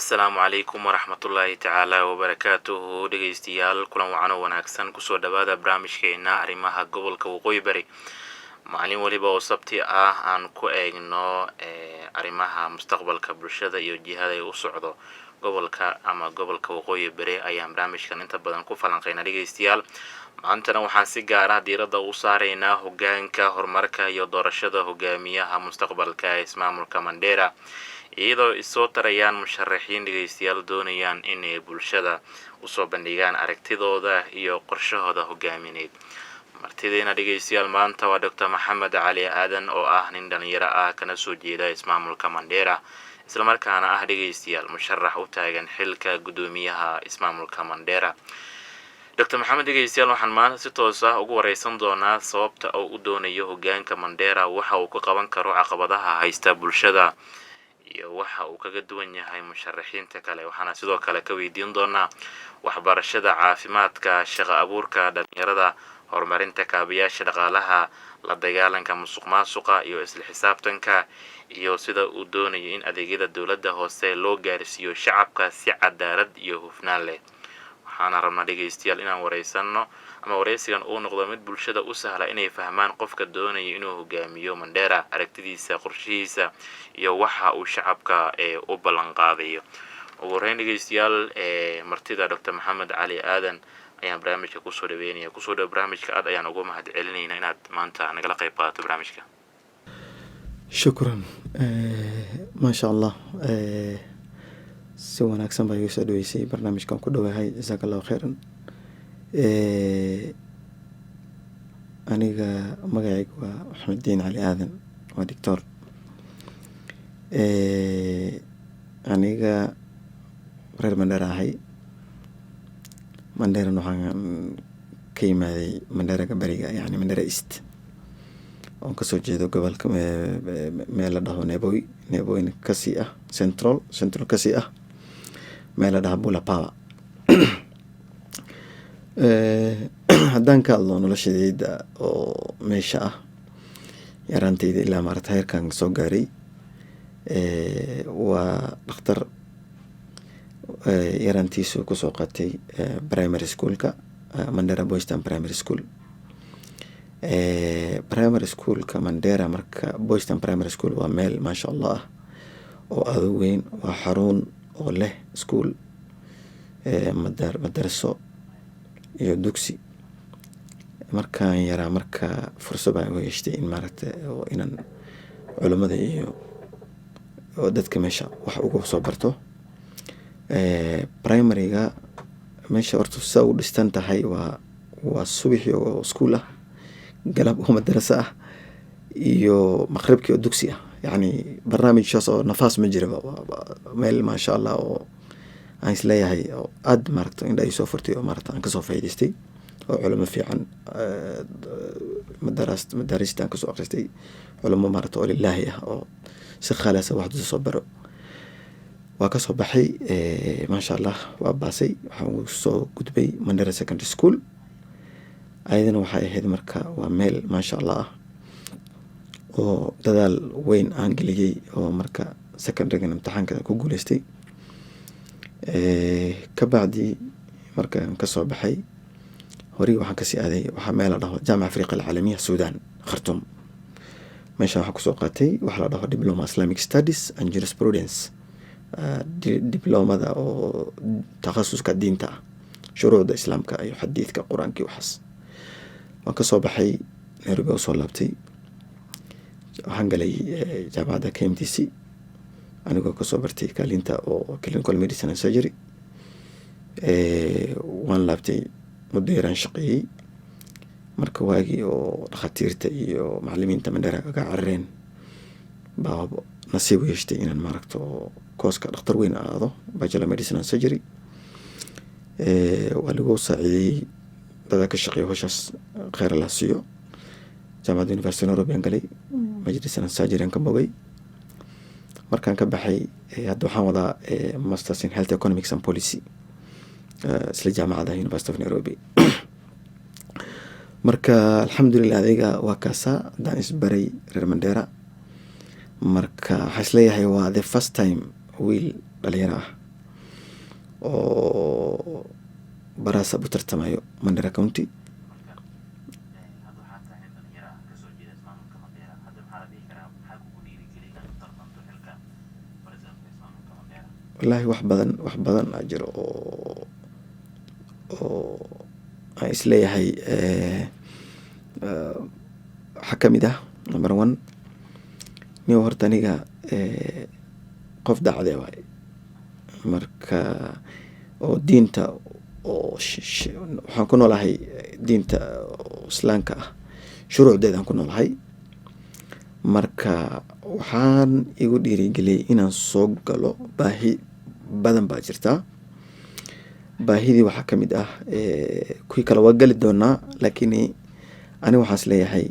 Assalaamu calaykum waraxmatullaahi tacaala wabarakaatuhu dhegeystayaal kulan wacan oo wanaagsan kusoo dhawaada barnaamijkeena arrimaha gobolka waqooyi bari maalin waliba oo sabti ah aan ku eegno arrimaha mustaqbalka bulshada iyo jihada ay u socdo gobolka ama gobolka waqooyi bari ayaan barnaamijkan inta badan ku falanqeynaa dhegeystayaal. maantana waxaan si gaar ah diiradda u saaraynaa hoggaanka horumarka iyo doorashada hogaamiyaha mustaqbalka ee ismaamulka Mandera, iyadoo isoo tarayaan musharaxiin dhegeystayaal doonayaan inay bulshada usoo bandhigaan aragtidooda iyo qorshahooda hogaamineed. martideena dhegeystayaal maanta waa Dr. Maxamed Cali Aadan oo ah nin dhalinyaro ah kana soo jeeda ismaamulka Mandera, isla markaana ah dhegeystayaal musharax u taagan xilka gudoomiyaha ismaamulka Mandera. Dr. Maxamed dhegeystayaal waxaan maanta si toos ah ugu wareysan doonaa sababta uu u doonayo hoggaanka Mandera, waxa uu ka qaban karo caqabadaha haysta bulshada iyo waxa uu kaga duwan yahay musharaxiinta kale. waxaana sidoo kale ka weydiin doonaa waxbarashada, caafimaadka, shaqo abuurka dhalinyarada, horumarinta kaabayaasha dhaqaalaha, la dagaalanka musuqmaasuqa iyo isla xisaabtanka, iyo sida uu doonayo in adeegyada dowladda hoose loo gaarsiiyo shacabka si cadaalad iyo hufnaan leh. waxaana rabnaa dhegeystayaal inaan wareysano ama wareysigan uu noqdo mid bulshada u sahla inay fahmaan qofka doonaya inuu hogaamiyo Mandera, aragtidiisa, qorshihiisa iyo waxa uu shacabka u ballan qaadayo. ugu horeyn dhegeystayaal martida Dr. Maxamed Cali Aadan ayaan barnaamijka kusoo dhaweynaya. kusoo dhaw barnaamijka aad ayaan ugu mahad celinaynaa inaad maanta nagala qayb qaadato barnaamijka. shukran. maasha allah. si wanaagsan baa igu soo dhaweysay barnaamijkan ku dhawahay, jazaaka allahu khayran. aniga magacaygu waa Maxamediin Cali Aadan, waa doctor. aniga reer Mandera ahay. Mandera waxaan ka yimaaday Mandera bariga, yani Mandera East, oon kasoo jeedo gobolka meel la dhaho Neboy kasii ah, central kasii ah, meel la dhaho Bula Power. haddaan ka hadlo noloshadeyda oo meesha ah, yaraanteyda ilaa maarata heerkan soo gaaray, waa dhakhtar yaraantiisu kusoo qaatay primary schoolka, Mandera Boys Town Primary School. primary schoolka Mandera, marka Boys Town Primary School waa meel maasha allah ah oo aad u weyn, waa xarun oo leh school, madaraso iyo dugsi. markaan yaraa, marka fursad baan u yeeshtay in maaragta oo inaan culimada iyo oo dadka meesha wax ugu soo barto. primaryga meesha horta saa u dhistan tahay waa subaxii oo school ah, galab oo madarasa ah, iyo maqribkii oo dugsi ah. yani barnaamijkaas oo nafaas ma jira, meel maasha allah oo aan isleeyahay oo aad maaragta indha ay soo furtay oo maaragta aan kasoo faa'iidaystay, oo culimo fiican madaarista aan kasoo akhristay, culimo maaragta oo lilaahi ah oo si khaalasa wax soo baro. waa kasoo baxay, maasha allah waa baasay. waxaan soo gudbay Mandera Secondary School. ayadana waxay ahayd marka waa meel maasha allah ah oo dadaal weyn aan geliyey, oo marka secondarygan imtixaanka ku guuleystay. ka bacdi markaan kasoo baxay, horay waxaan kasii aaday waxaa meel la dhaho Jaamaca Afriqa Alcaalamiya Suudaan, Khartoum. meesha waxaan kusoo qaatay waxa la dhaho Diploma Islamic Studies and Jurisprudence, diplomada oo takhasuska diinta ah, shuruucda islaamka iyo xadiidka qur-aanka iyo waxaas. waan kasoo baxay Nairobi oo soo laabtay. waxaan galay jaamacadda KMTC anigoo kasoo bartay kaalinta oo clinical medicine and surgery. waan laabtay muddo yaraan shaqeeyey. marka waagii oo dhakhaatiirta iyo macallimiinta Mandera ka carareen, baa nasiib u yeeshtay inaan maaragto kooska dhakhtar weyn aado, bachelor medicine and surgery. waa lagu saacideeyey dada ka shaqeeya howshaas, khayr la siiyo. jaamacadda University Nairobi aan galay, medicine and surgery aan ka bogay. markaan ka baxay, hadda waxaan wadaa masters in health economics and policy, isla jaamacadda University of Nairobi. marka alxamdulillah adiga waa kaasaa haddaan isbaray reer Mandera. marka waxaa isleeyahay waa the first time wiil dhalinyaro ah oo baraasab u tartamayo Mandera County. Wallaahi wax badan aa jiro oo aan isleeyahay waxaa ka mid ah number 1 nin horta aniga qof dacde waaye marka oo diinta oo waxaan ku noolahay diinta islaamka ah shuruucdeedaan ku noolahay marka waxaan igu dhiirigeliyey inaan soo galo baahi badan baa jirtaa. baahidii waxaa ka mid ah kuwii kale waa gali doonaa laakiin ani waxaan isleeyahay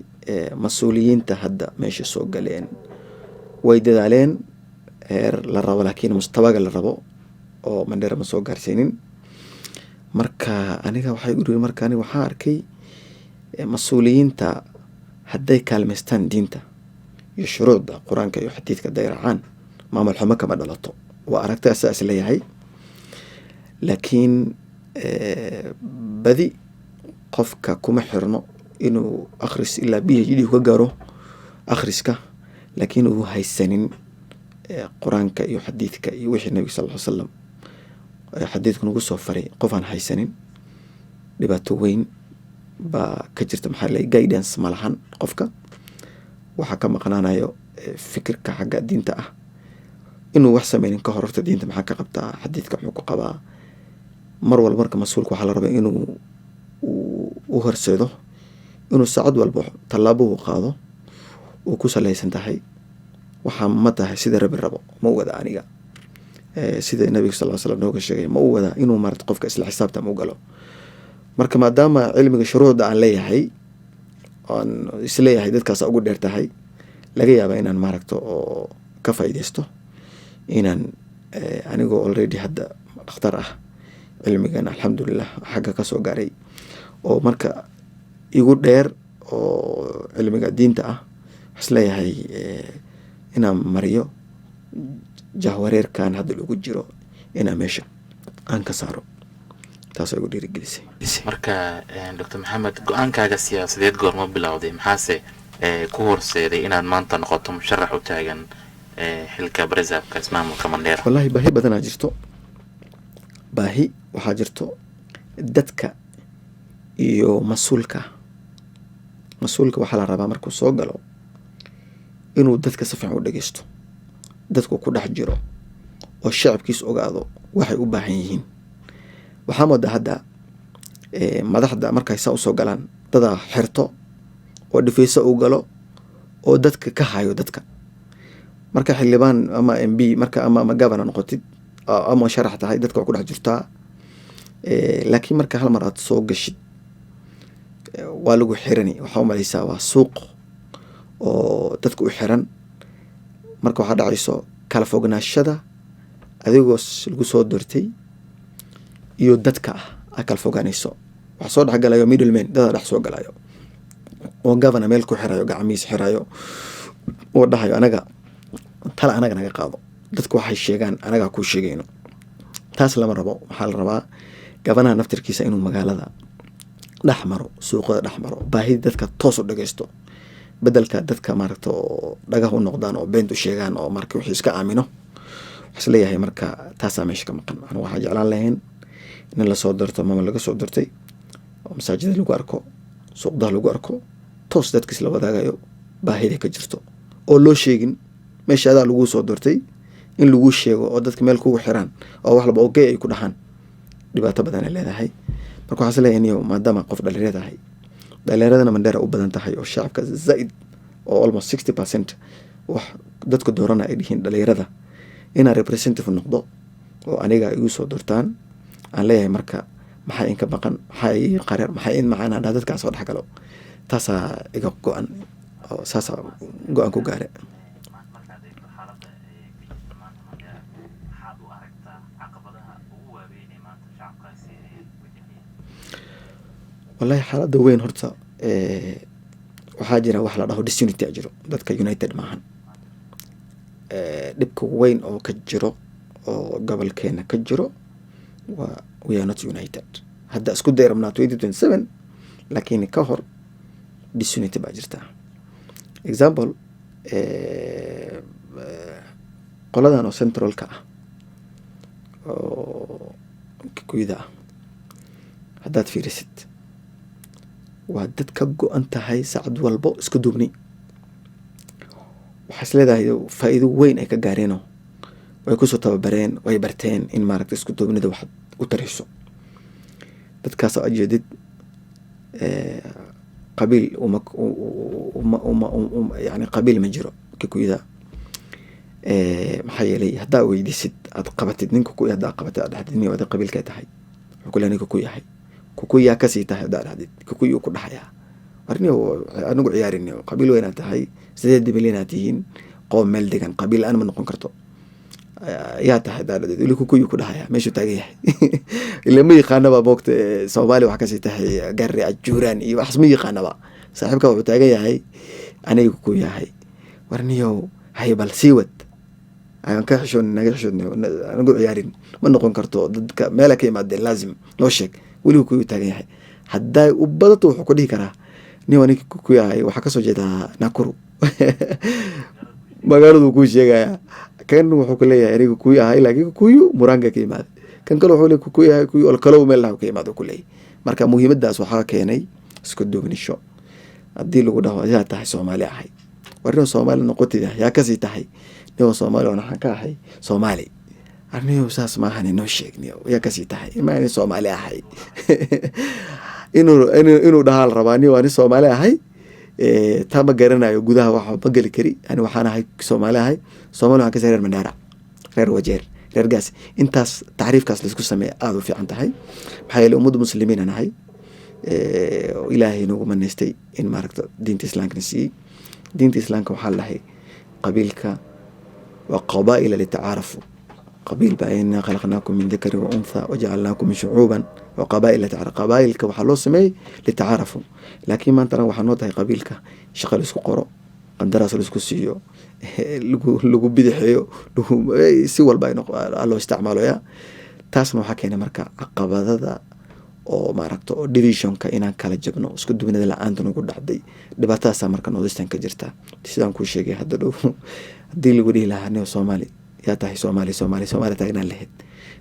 mas-uuliyiinta hadda meesha soo galeen way dadaaleen heer la rabo laakiin mustawaga la rabo oo Mandera ma soo gaarsiinin. marka aniga waxay u dhiri marka aniga waxaan arkay mas-uuliyiinta hadday kaalmaystaan diinta iyo shuruucda quraanka iyo xadiidka dayracaan maamul xumo kama dhalato. waa aragtay asaas leeyahay laakiin badi qofka kuma xirno inuu akhris ilaa PhD ka gaaro akhriska laakiin uu haysanin quraanka iyo xadiidka iyo wixii nabiga sallallahu alayhi wasallam xadiidku nagu soo faray qof aan haysanin dhibaato weyn baa ka jirta. maxaa la guidance ma lahan qofka waxaa ka maqnaanayo fikirka xagga diinta ah inuu wax sameynin ka hor horta diinta maxaa ka qabtaa xadiidka muxuu ku qabaa. mar walba marka mas-uulka waxaa la rabaa inuu u horseedo inuu saacad walba tallaabo uu qaado uu ku salaysan tahay waxaa ma tahay sida rabi rabo ma wada aniga sida nabiga sallallahu alayhi wasallam nooga sheegay ma u wada inuu maarta qofka isla xisaabtan u galo. marka maadaama cilmiga shuruucda aan leeyahay aan isleeyahay dadkaas ugu dheer tahay laga yaabaa inaan maaragto oo ka faa'iideysto inaan anigoo already hadda dhakhtar ah cilmigan alxamdulillah xagga ka soo gaaray oo marka igu dheer oo cilmiga diinta ah isleeyahay inaan mariyo jahwareerkan hadda lagu jiro inaan meesha aan ka saaro taas ay ugu dhiirigelisay. marka Dr. Maxamed go-aankaaga siyaasadeed goorma bilowday maxaase ku horseeday inaad maanta noqoto musharax u taagan xilka barasaabka ismaamulka Mandera? wallaahi baahi badanaa jirto. baahi waxaa jirto dadka iyo mas-uulka waxaa la rabaa markuu soo galo inuu dadka si fiican u dhegeysto dadku ku dhex jiro oo shacabkiisa ogaado waxay u baahan yihiin. waxaa moodaa hadda madaxda markay saa usoo galaan dadaa xirto oo dhifeyso u galo oo dadka ka hayo dadka marka xildhibaan ama MB marka ama governor noqotid ama sharax tahay dadka waa ku dhex jirtaa laakiin marka hal mar aad soo gashid waa lagu xirani waxaa u malaysaa waa suuq oo dadka u xiran. marka waxaa dhacayso kala fognaashada adigoo lagu soo doortay iyo dadka ah kala fogaanayso. waxaa soo dhexgalayo middleman dada dhex soo galayo oo governor meel ku xirayo gacmihiis xirayo oo dhahayo anaga tala anaga naga qaado dadku waxay sheegaan anaga ku sheegayno. taas lama rabo. waxaa la rabaa gabanaha naftirkiisa inuu magaalada dhex maro suuqada dhex maro baahida dadka toos u dhageysto bedelka dadka maaragta oo dhagaha u noqdaan oo beent u sheegaan oo marka wixii iska aamino. waxaa leeyahay marka taasaa meesha ka maqan. anigu waxaa jeclaan lahayn in la soo doorto mama laga soo doortay oo masaajida lagu arko suuqdaha lagu arko toos dadkiis la wadaagayo baahida ka jirto oo loo sheegin meesha adaa lagu soo doortay in lagu sheego oo dadka meel kugu xiraan oo wax walba okay ay ku dhaxaan dhibaato badan ay leedahay. marka waxaa leeyahay inuu maadaama qof dhalinyarada ahay dhalinyarada Mandera u badan tahay oo shacabka zaid oo almost 60% wax dadku doorana ay dhihiin dhalinyarada inaan representative noqdo oo aniga igu soo doortaan aan leeyahay marka maxay in ka baqan maxay qarar maxay in macana dadkaas oo dhaxgalo taasaa iga go'an oo saasa go'an ku gaare. wallaahi xaaladda weyn horta waxaa jira wax la dhaho disunity jiro dadka united maahan. dhibka weyn oo ka jiro oo gobolkeena ka jiro we are not united. hadda isku day rabnaa 2027 laakiin ka hor disunity baa jirtaa. Example, qoladan oo centralka ah oo Kikuyada ah haddaad fiirisid waa dad ka go-an tahay saacad walbo isku duubni. waxaa is leedahay faa'iido weyn ay ka gaareenoo way kusoo tababareen, way barteen in maaragta isku duubnida wax u tariso. dadkaas oo ajeedid qabiil yani qabiil ma jiro Kikuyada. maxaa yeelay haddaa weydiisid aad qabatid nin Kikuyu haddaa qabatid aad dhahdid niyo qabiilkay tahay wuxuu kule nin Kikuyu yahay. Kikuyaa kasii tahay haddaa dhahdid Kikuyu ku dhaxayaa warniyo anigu ciyaarin qabiil weynaad tahay 8 milyan aad tihiin qoom meel degan qabiil aan ma noqon karto yaa tahay haddaa dhahdid weli Kikuyu ku dhaxayaa meeshuu taagan yahay. ila ma yaqaanaba boogta Soomaali wax kasii tahay garri ajuuraan iyo waxas ma yaqaanaba. saaxiibka wuxuu taagan yahay aniga Kikuyu yahay. warniyo hay bal sii wad ayaan ka xishoon naga xishoon anigu ciyaarin ma noqon karto dadka meel ka yimaadeen laazim loo sheeg weli Kikuyu taagan yahay. hadday u badato wuxuu ku dhihi karaa niyo aniga Kikuyu yahay waxaa kasoo jeedaa Nakuru magaaladu ku sheegaya. kan wuxuu ku leeyahay aniga Kikuyu yahay laakiin Kikuyu Murang'a ka yimaad. kan kale wuxuu leeyahay Kikuyu yahay Kikuyu kale meel ka yimaad ku leeyahay. marka muhiimadaas waxaa keenay isku duubnisho. haddii lagu dhaho yaa tahay Soomaali ahay warniyo Soomaali noqotid yaa kasii tahay niyo Soomaali waxaan ka ahay Soomaali. arniyo saas ma ahan inoo sheegniyo yaa kasii tahay ma ani Soomaali ahay. inuu dhahaal rabaa niyo ani Soomaali ahay taa ma garanayo gudaha wax ma geli kari. ani waxaan ahay Soomaali ahay. Soomaali waxaan ka reer Mandara, reer Wajeer, reer Gaas. intaas tacriifkaas la isku sameeyo aad u fiican tahay. maxaa yeelay ummad muslimiin aan ahay. ilaahay nagu manaystay in maaragta diinta islaamka siiyey. diinta islaamka waxaa lahay qabiilka waa qabaa'ila litacaarafu. qabiil baa inaa khalaqnaakum min dakari wa untha wajacalnaakum min shucuuban wa qabaa'ila litacaarafu. qabaa'ilka waxaa loo sameeyey litacaarafu. laakiin maantana waxaa noo tahay qabiilka shaqa la isku qoro, qandaraas la isku siiyo, lagu bidixeeyo, si walba loo isticmaaloyaa. taasna waxaa keenay marka caqabadada oo maaragta oo divisionka inaan kala jabno, isku duubnida la-aanta nagu dhacday. dhibaatadaasa marka Northeastern ka jirta. sidaan kuu sheegay hadda dhow haddii lagu dhihi lahaa niyo Soomaali yaa tahay Soomaali taagnaan lahayd.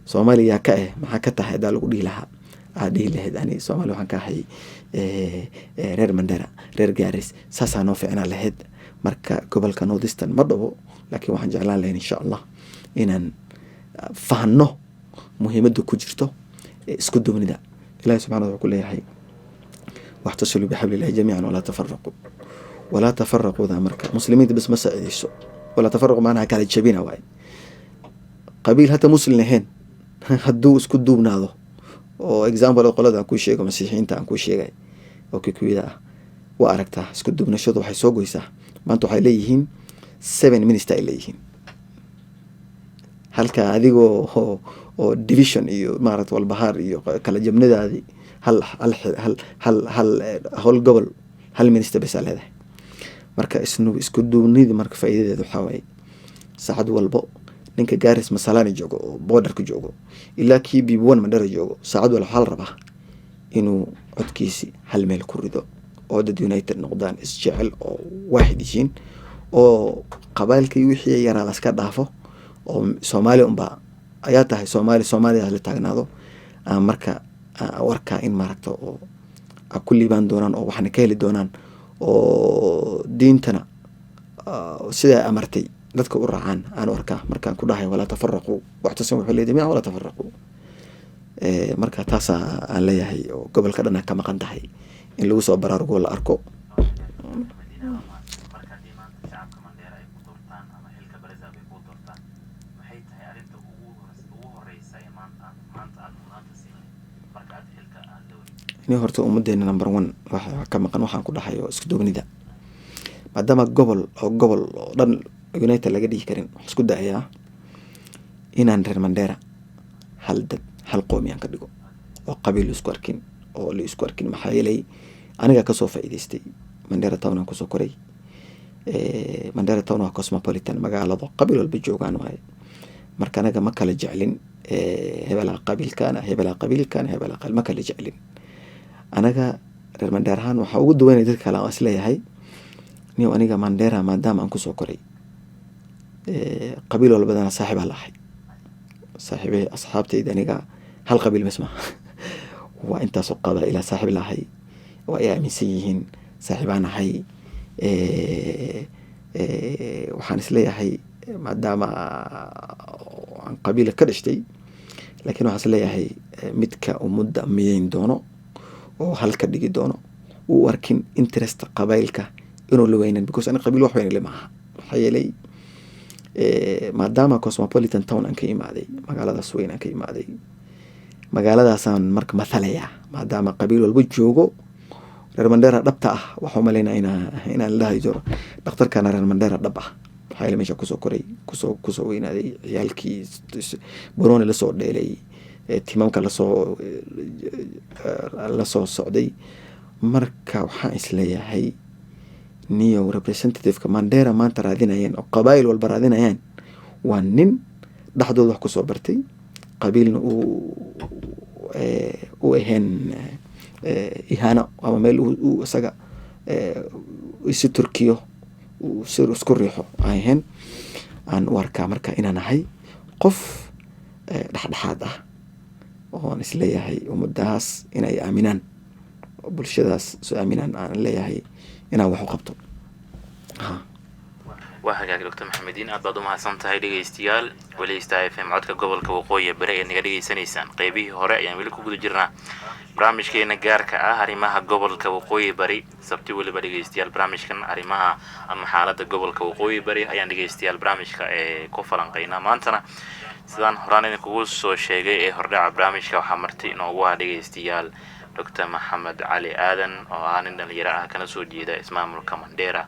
Soomaali yaa ka maxaa ka tahay haddaa lagu dhihi lahaa aad dhihi lahayd ani Soomaali waxaan ka ahay reer Mandara, reer Gaaris. saasaa noo fiicnaan lahayd. marka gobolka Northeastern ma dhabo laakiin waxaan jeclaan lahayn insha Allah inaan fahanno muhiimadda ku jirto isku duubnida. ilaahay subxaanahu wa ta'aala wuxuu ku leeyahay waxtasilu bixablillahi jamiican walaa tafarraqu. walaa tafarraqu daa marka muslimiinta bas ma saacidayso. walaa tafarraqu macnaha kala jabina waaye. qabiil hata muslim ahayn hadduu isku duubnaado oo example qolada aan kuu sheego masiixiyiinta aan kuu sheegay oo Kikuyada ah waa aragtaa isku duubnashadu waxay soo goysaa. maanta waxay leeyihiin 7 minister ay leeyihiin. halka adigoo oo division iyo maaragta walbahaar iyo kala jabnadaadii hal gobol hal minister bas leedahay. marka isku duubnidii marka faa'iidadeedu waxaa waaye saacad walbo ninka Gaaris Masalani joogo oo borderka joogo ilaa kii B1 Mandara joogo saacad walba waxaa la rabaa inuu codkiisi hal meel ku rido oo dad united noqdaan, isjecel oo waaxid yihiin, oo qabailkii wixii yaraa la iska dhaafo oo Soomaali unba ayaa tahay Soomaaliya la taagnaado. marka warka in maaragta oo ku liibaan doonaan oo waxna ka heli doonaan oo diintana sida amartay dadka u raacaan aan warka markaan ku dhahay walaa tafarraqu waxtasimu billahi walaa tafarraqu. marka taas aan leeyahay oo gobolka dhan ka maqan tahay in lagu soo baraarugo la arko. ini horta ummadeena number 1 waxa ka maqan waxaan ku dhahayo isku duubnida. maadaama gobol oo dhan united laga dhigi karin wax isku daaya inaan reer Mandera hal dad hal qoomiyaan ka dhigo oo qabiil isku arkin oo la isku arkin. maxaa yeelay aniga ka soo faa'iideystay Mandera town aan ku soo koray. Mandera town waa cosmopolitan magaalada qabiil walba joogaan waaye. marka anaga ma kala jeclin hebelaa qabiilkaana hebelaa qabiilkaana hebelaa qabiil ma kala jeclin. anaga reer Mandheera ahaan waxaa ugu duwanay dadka kale aan isleeyahay niyo aniga Mandheera maadaama aan kusoo koray qabiil walbadana saaxiibaa lahay saaxiibay asxaabtayda aniga hal qabiil bas maaha waa intaasoo qaba ilaa saaxiib lahay oo ay aaminsan yihiin saaxiibaan ahay. waxaan isleeyahay maadaama aan qabiila ka dhashtay laakiin waxaan isleeyahay midka ummadda miyeyn doono oo halka dhigi doono u arkin interest qabaylka inuu la weynan because aniga qabiil wax weyn lama aha. waxaa yeelay maadaama cosmopolitan town aan ka imaaday magaaladaas weyn aan ka imaaday magaaladaasaan marka mathalaya maadaama qabiil walba joogo. reer Mandheera dhabta ah waxaa umaleynaa inaan la jiro dhakhtarkana reer Mandheera dhab ah. waxaa yeelay meesha kusoo koray kusoo weynaaday ciyaalkii borooni lasoo dheelay timamka lasoo socday. marka waxaan isleeyahay niyo representativeka Mandheera maanta raadinayeen oo qabaayil walba raadinayaan waa nin dhaxdooda wax kusoo bartay qabiilna u ahayn ihaano ama meel uu isaga isi turkiyo sir isku riixo ahayn. aan u arkaa marka inaan ahay qof dhexdhexaad ah oon isleeyahay ummadaas inay aaminaan bulshadaas soo aaminaan aan leeyahay inaan wax u qabto. waa hagaag Dr. Maxamediin aad baad u mahadsan tahay dhegeystayaal weli Star FM codka gobolka waqooyi bari ee naga dhegeysanaysaan qaybihii hore ayaan weli ku guda jirnaa barnaamijkeena gaarka ah arrimaha gobolka waqooyi bari. sabti waliba dhegeystayaal barnaamijkan arrimaha ama xaaladda gobolka waqooyi bari ayaan dhegeystayaal barnaamijka ku falanqeynaa. maantana sidaan horaan idinkugu soo sheegay ee hordhaca barnaamijka waxaa marti inoogu ah dhegeystayaal Dr. Maxamed Cali Aadan oo ah nin dhalinyaro ah kana soo jeeda ismaamulka Mandheera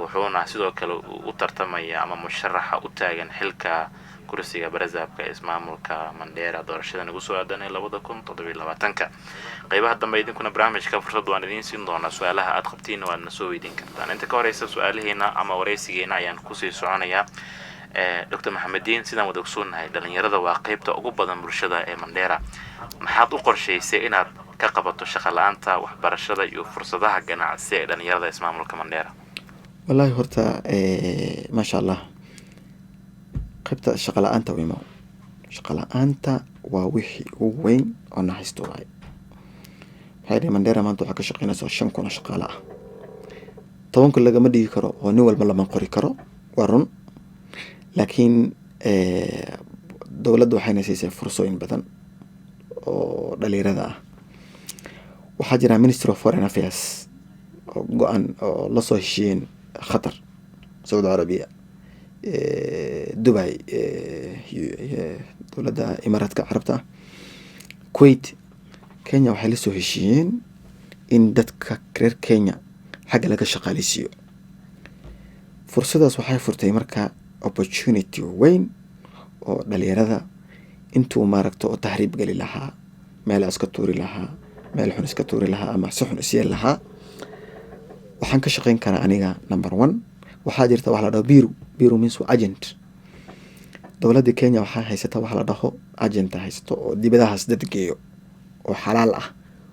wuxuuna sidoo kale u tartamaya ama musharaxa u taagan xilka kursiga barazaabka ismaamulka Mandheera doorashada nagu soo aadan 2017. qaybaha dambe idinkuna barnaamijka fursad waan idin siin doonaa su'aalaha aad qabtiin waadna soo weydiin kartaan. inta ka horeysa su'aalaheena ama wareysigeena ayaan kusii soconayaa. Dr. Maxamediin sidaan wada ogsoonnahay dhalinyarada waa qaybta ugu badan bulshada ee Mandheera. maxaad u qorshaysay inaad ka qabato shaqo la'aanta waxbarashada iyo fursadaha ganacsi ee dhalinyarada ismaamulka Mandheera? wallaahi horta maasha Allah qaybta shaqo la'aanta weymo shaqo la'aanta waa wixii ugu weyn oo na haysto waay. maxay dhahay Mandheera maanta waxaa ka shaqeynaysaa 5 kun oo shaqaale ah. 10 kun lagama dhigi karo oo nin walba lama qori karo waa run laakiin dowladda waxayna siisay fursooyin badan oo dhalinyarada ah. waxaa jira Ministry of Foreign Affairs oo go-aan oo la soo heshiiyeen Qatar, Saudi Arabia, Dubai, dowladda Imaaraadka Carabta, Kuwait, Kenya waxay la soo heshiiyeen in dadka reer Kenya xagga laga shaqaaleysiiyo. fursadaas waxay furtay marka opportunity weyn oo dhalinyarada intuu maaragto oo tahriib gali lahaa meel iska tuuri lahaa meel xun iska tuuri lahaa ama si xun isiyeen lahaa waxaan ka shaqeyn karaa aniga number 1. waxaa jirta wax la dhaho biru means agent. dowladda Kenya waxaa haysata wax la dhaho agent haysto oo dibadahaas dad geeyo oo xalaal ah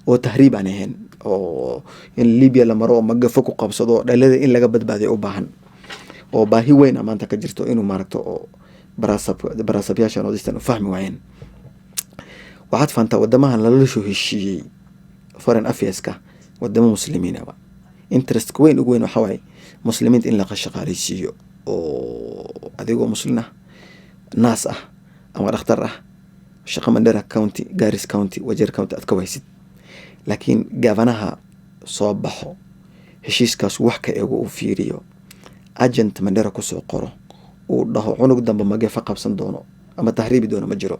oo tahriib aan ahayn oo in Libya la maro oo magafo ku qabsado dhalada in laga badbaadiyo u baahan oo baahi weyn maanta ka jirto inuu maaragto oo baraasabyaashan oo distan u fahmi waayeen. waxaad fahantaa wadamahan lala soo heshiiyey foreign affairs-ka wadamo muslimiin ah interest weyn ugu weyn waxa waay muslimiinta in la shaqaaleysiiyo oo adigoo muslim ah naas ah ama dhakhtar ah shaqo Mandheera County, Garis County, Wajir County aad ka waysid laakiin gavanaha soo baxo heshiiskaas wax ka eego uu fiiriyo agent Mandheera ku soo qoro uu dhaho cunug dambe magafa qabsan doono ama tahriibi doono ma jiro.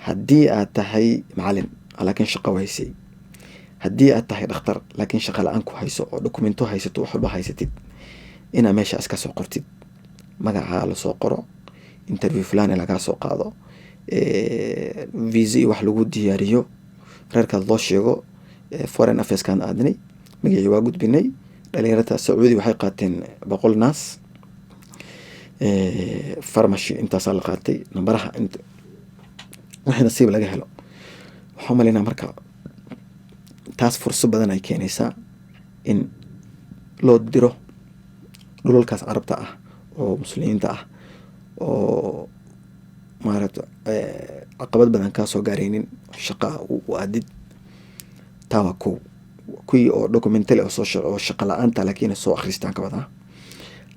haddii aad tahay macallin laakiin shaqo waysay haddii aad tahay dhakhtar laakiin shaqo la'aan ku hayso oo dokumento haysato wax walba haysatid ina meesha iska soo qortid magaca la soo qoro interview falan laga soo qaado visa wax lagu diyaariyo reerka loo sheego foreign affairs kan aadnay magacii waa gudbinay dhalinyarada Sacuudi waxay qaateen 100 naas farmashi intaasaa la qaatay nambaraha inta wixii nasiib laga helo. waxaan umaleynaa marka taas fursad badan ay keenaysaa in loo diro dhulalkaas carabta ah oo muslimiinta ah oo maaragta caqabad badan kaa soo gaaraynin shaqaa u aadid. taa waa kuwii oo documentary oo shaqa la-aanta laakiin soo akhristaan ka wadaa,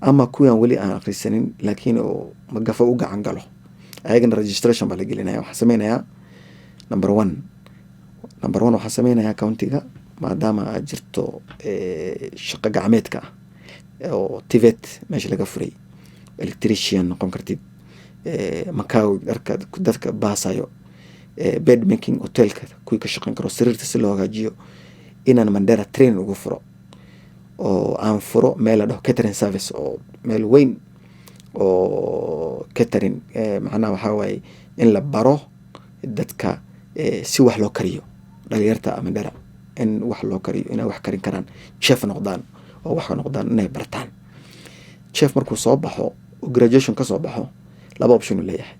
ama kuwii aan weli aan akhrisanin laakiin oo magafo u gacan galo ayagana registration baa la gelinaya. waxaa sameynayaa number one waxaa sameynayaa countiga maadaama aad jirto shaqo gacmeedka oo TVET meesha laga furay, electrician noqon kartid, makaawi dadka baasayo, bed making hotelka kuwii ka shaqeyn karo sariirta si loo hagaajiyo, inaan Mandera training ugu furo oo aan furo meel la dhaho catering service oo meel weyn oo catering macnaha waxaa waaye in la baro dadka si wax loo kariyo. dhalinyarta Mandera in wax loo kariyo, inay wax karin karaan, chef noqdaan oo wax noqdaan, inay bartaan. chef markuu soo baxo oo graduation ka soo baxo 2 option leeyahay.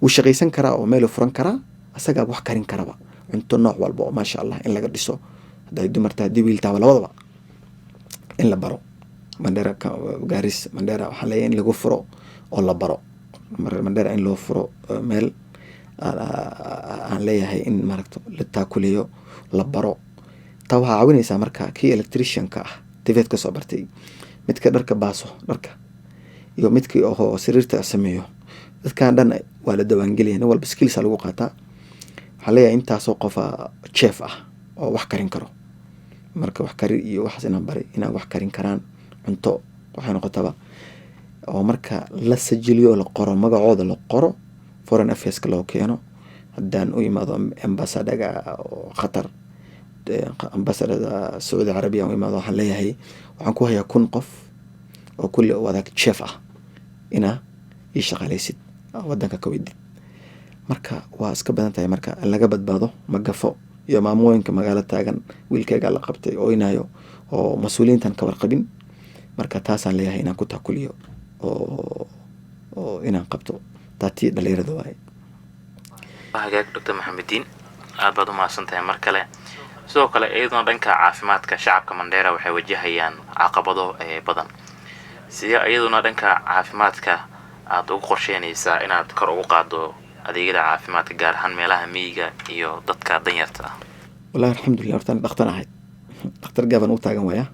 wuu shaqaysan karaa oo meel furan karaa, asaga wax karin karaba cunto nooc walba oo maasha Allah in laga dhiso, haday dumarta hadii wiilta labadaba in la baro. Mandera Garis Mandera waxaa leeyahay in lagu furo oo la baro. Mandera in loo furo meel aan leeyahay in maaragto la taakuliyo la baro. taa waxaa caawinaysaa marka kii electricianka ah TVET ka soo bartay, midka dharka baaso dharka, iyo midkii oo sariirta sameeyo, dadkan dhan waa la diiwaangeliyay, nin walba skills lagu qaataa. waxaa leeyahay intaasoo qofa chef ah oo wax karin karo. marka wax kari iyo waxaas inaan baray inaan wax karin karaan cunto waxay noqotaba, oo marka la sajiliyo la qoro magacooda la qoro foreign affairs ka loo keeno. haddaan u imaado ambassador oo Qatar, ambassador Saudi Arabia u imaado, waxaan leeyahay waxaan ku hayaa 1,000 qof oo kulli wadaag chef ah ina ii shaqaalaysid wadanka ka weydid. marka waa iska badan tahay marka laga badbaado magafo iyo maamooyinka magaalo taagan wiilkayga la qabtay oo inayo oo mas'uuliyiintan ka warqabin. marka taasaan leeyahay inaan ku taakuliyo oo inaan qabto taati dhalinyarada waaye. hagaag Dr. Maxamediin aad baad u mahadsantahay mar kale. sidoo kale iyadoo dhanka caafimaadka shacabka Mandera waxay wajahayaan caqabado badan, sida iyadoo dhanka caafimaadka aad ugu qorsheynaysaa inaad kor ugu qaado adeegyada caafimaadka gaar ahaan meelaha miyiga iyo dadka danyarta ah. wallahi alxamdulillah hortaan dhakhtar ahay, dhakhtar gaban u taagan waya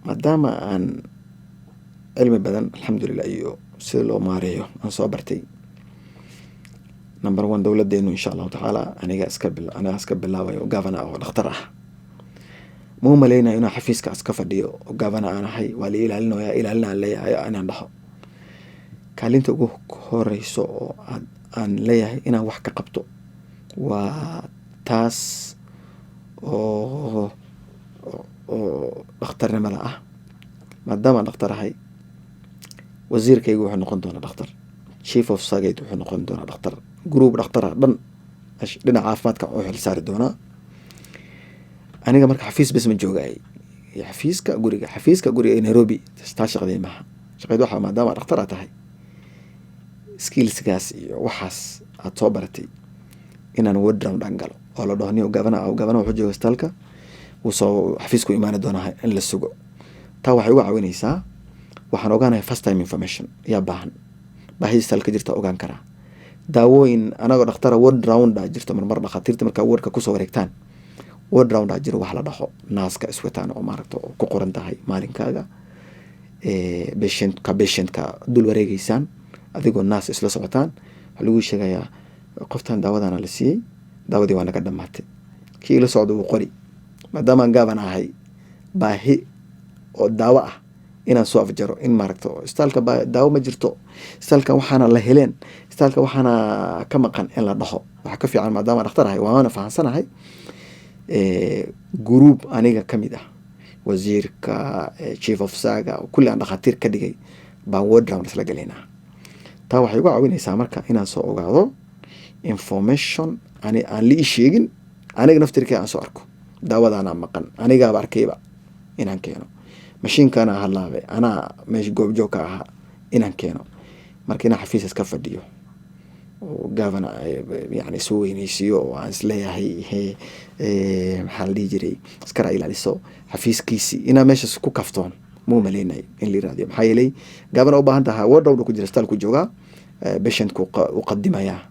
maadaama aan cilmi badan alxamdulillah iyo sida loo maareeyo aan soo bartay. number 1 dowladeenu insha Allah taala aniga iska bilaabayo governor oo dhakhtar ah. muu maleynaa inuu xafiiska iska fadhiyo oo governor aan ahay waa la ilaalinaa leeyahay inaan dhaho. kaalinta ugu horeyso oo aan leeyahay inaan wax ka qabto waa taas oo dhakhtarnimada ah. maadaama dhakhtar ahay, wasiirkaygu wuxuu noqon doonaa dhakhtar, chief of surgery wuxuu noqon doonaa dhakhtar, group dhakhtar dhan dhinaca caafimaadka oo xil saari doonaa. aniga marka xafiis bas ma joogay, xafiiska guriga Nairobi taa shaqaday maaha. shaqadu waxa maadaama dhakhtar aad tahay, skillsgaas iyo waxaas aad soo baratay inaan ward round aan galo oo la dhaho governor wuxuu joogaa isbitaalka, wuu soo xafiisku imaan doonaa in la sugo. taa waxay uga caawinaysaa waxaan ogaanahay first time information yaa baahida isbitaalka jirta ogaan karaa. daawooyin anagoo dhakhtar ward round jirto marmar dhakhaatiirta markaa wardka kusoo wareegtaan ward round jiro wax la dhaho naaska iswataan oo maaragto ku qoran tahay maalinkaaga patientka dul wareegaysaan adigoo naas isla socotaan. waxa lagu sheegayaa qoftan daawadana la siiyey, daawadii waa naga dhamaatay, kii la socdo uu qori. maadaama aan gaaban ahay baahi oo daawo ah inaan soo afjaro in maaragto isbitaalka daawo ma jirto, isbitaalka waxaana la heleen, isbitaalka waxaana ka maqan in la dhaho. waxa ka fiican maadaama dhakhtar ahay waana fahansanahay group aniga kamid ah wasiirka chief of saga kulli aan dhakhaatiir ka dhigay baan ward round isla galaynaa. taa waxay uga caawinaysaa marka inaan soo ogaado information aan la sheegin, aniga naftirkay aan soo arko daawadaana maqan, anigaaba arkayba inaan keeno. mashiinkana halaabay anaa meesha goobjoog ka ahaa inaan keeno marka inaan xafiis iska fadhiyo oo gavana yani soo weynaysiiyo oo aan isleeyahay maxaa la dhihi jiray iskara ilaaliso xafiiskiisi inaa meeshas ku kaftoon muu malaynay in la yiraahdo maxaa yeelay gavana u baahan tahay ward ku jira isbitaalku joogaa patientku u qadimayaa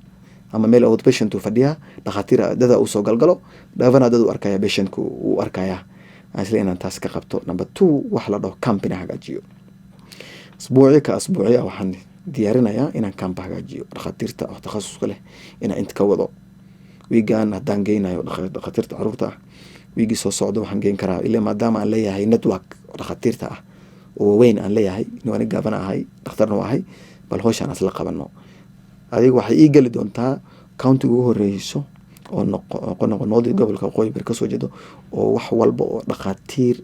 ama meel outpatient fadhiyaa dhakhaatiir dada uu soo galgalo gavana dad u arkaya patientku uu arkaya asla inaan taas ka qabto. Number 2 wax la dhaho campaign hagaajiyo asbuuci waxaan diyaarinayaa inaan camp hagaajiyo dhakhaatiirta oo takhasus leh inaan inta ka wado wiigaan haddaan geynayo dhakhaatiirta caruurta wiigi soo socdo waxaan geyn karaa ilaa maadaama aan leeyahay network dhakhaatiirta ah oo weyn aan leeyahay inaan gavana ahay dhakhtarna ahay bal hawshan asla qabano adiga waxay ii gali doontaa county ugu horeyso oo noqon gobolka Waqooyi Bari ka soo jeedo oo wax walba oo dhakhaatiir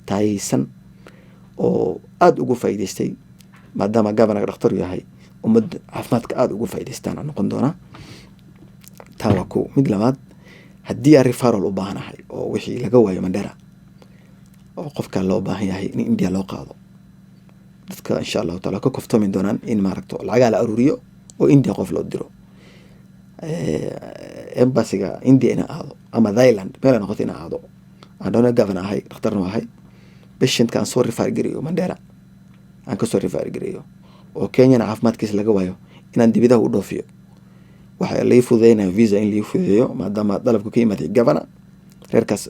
taaysan oo aad ugu faa'iideystay maadaama gavana dhakhtar yahay umad caafimaadka aad ugu faa'iideystaan aan noqon doona tawaku mid labaad haddii aan referral u baahanahay oo wixii laga waayo Mandera oo qofka loo baahan yahay in India loo qaado dadka insha Allah taala ka koftoomin doonaan in maaragto lacag la aruuriyo oo India qof loo diro embassiga India ina aado ama Thailand meel noqoto ina aado aan gavana ahay dhakhtarna ahay patient kan soo refer gariyo Mandera aan ka soo refer gariyo oo Kenya caafimaadkiisa laga waayo inaan dibida u dhoofiyo waxa la fududeynaa visa in la fududeeyo maadaama dalabku ka yimaado gavana reerkaas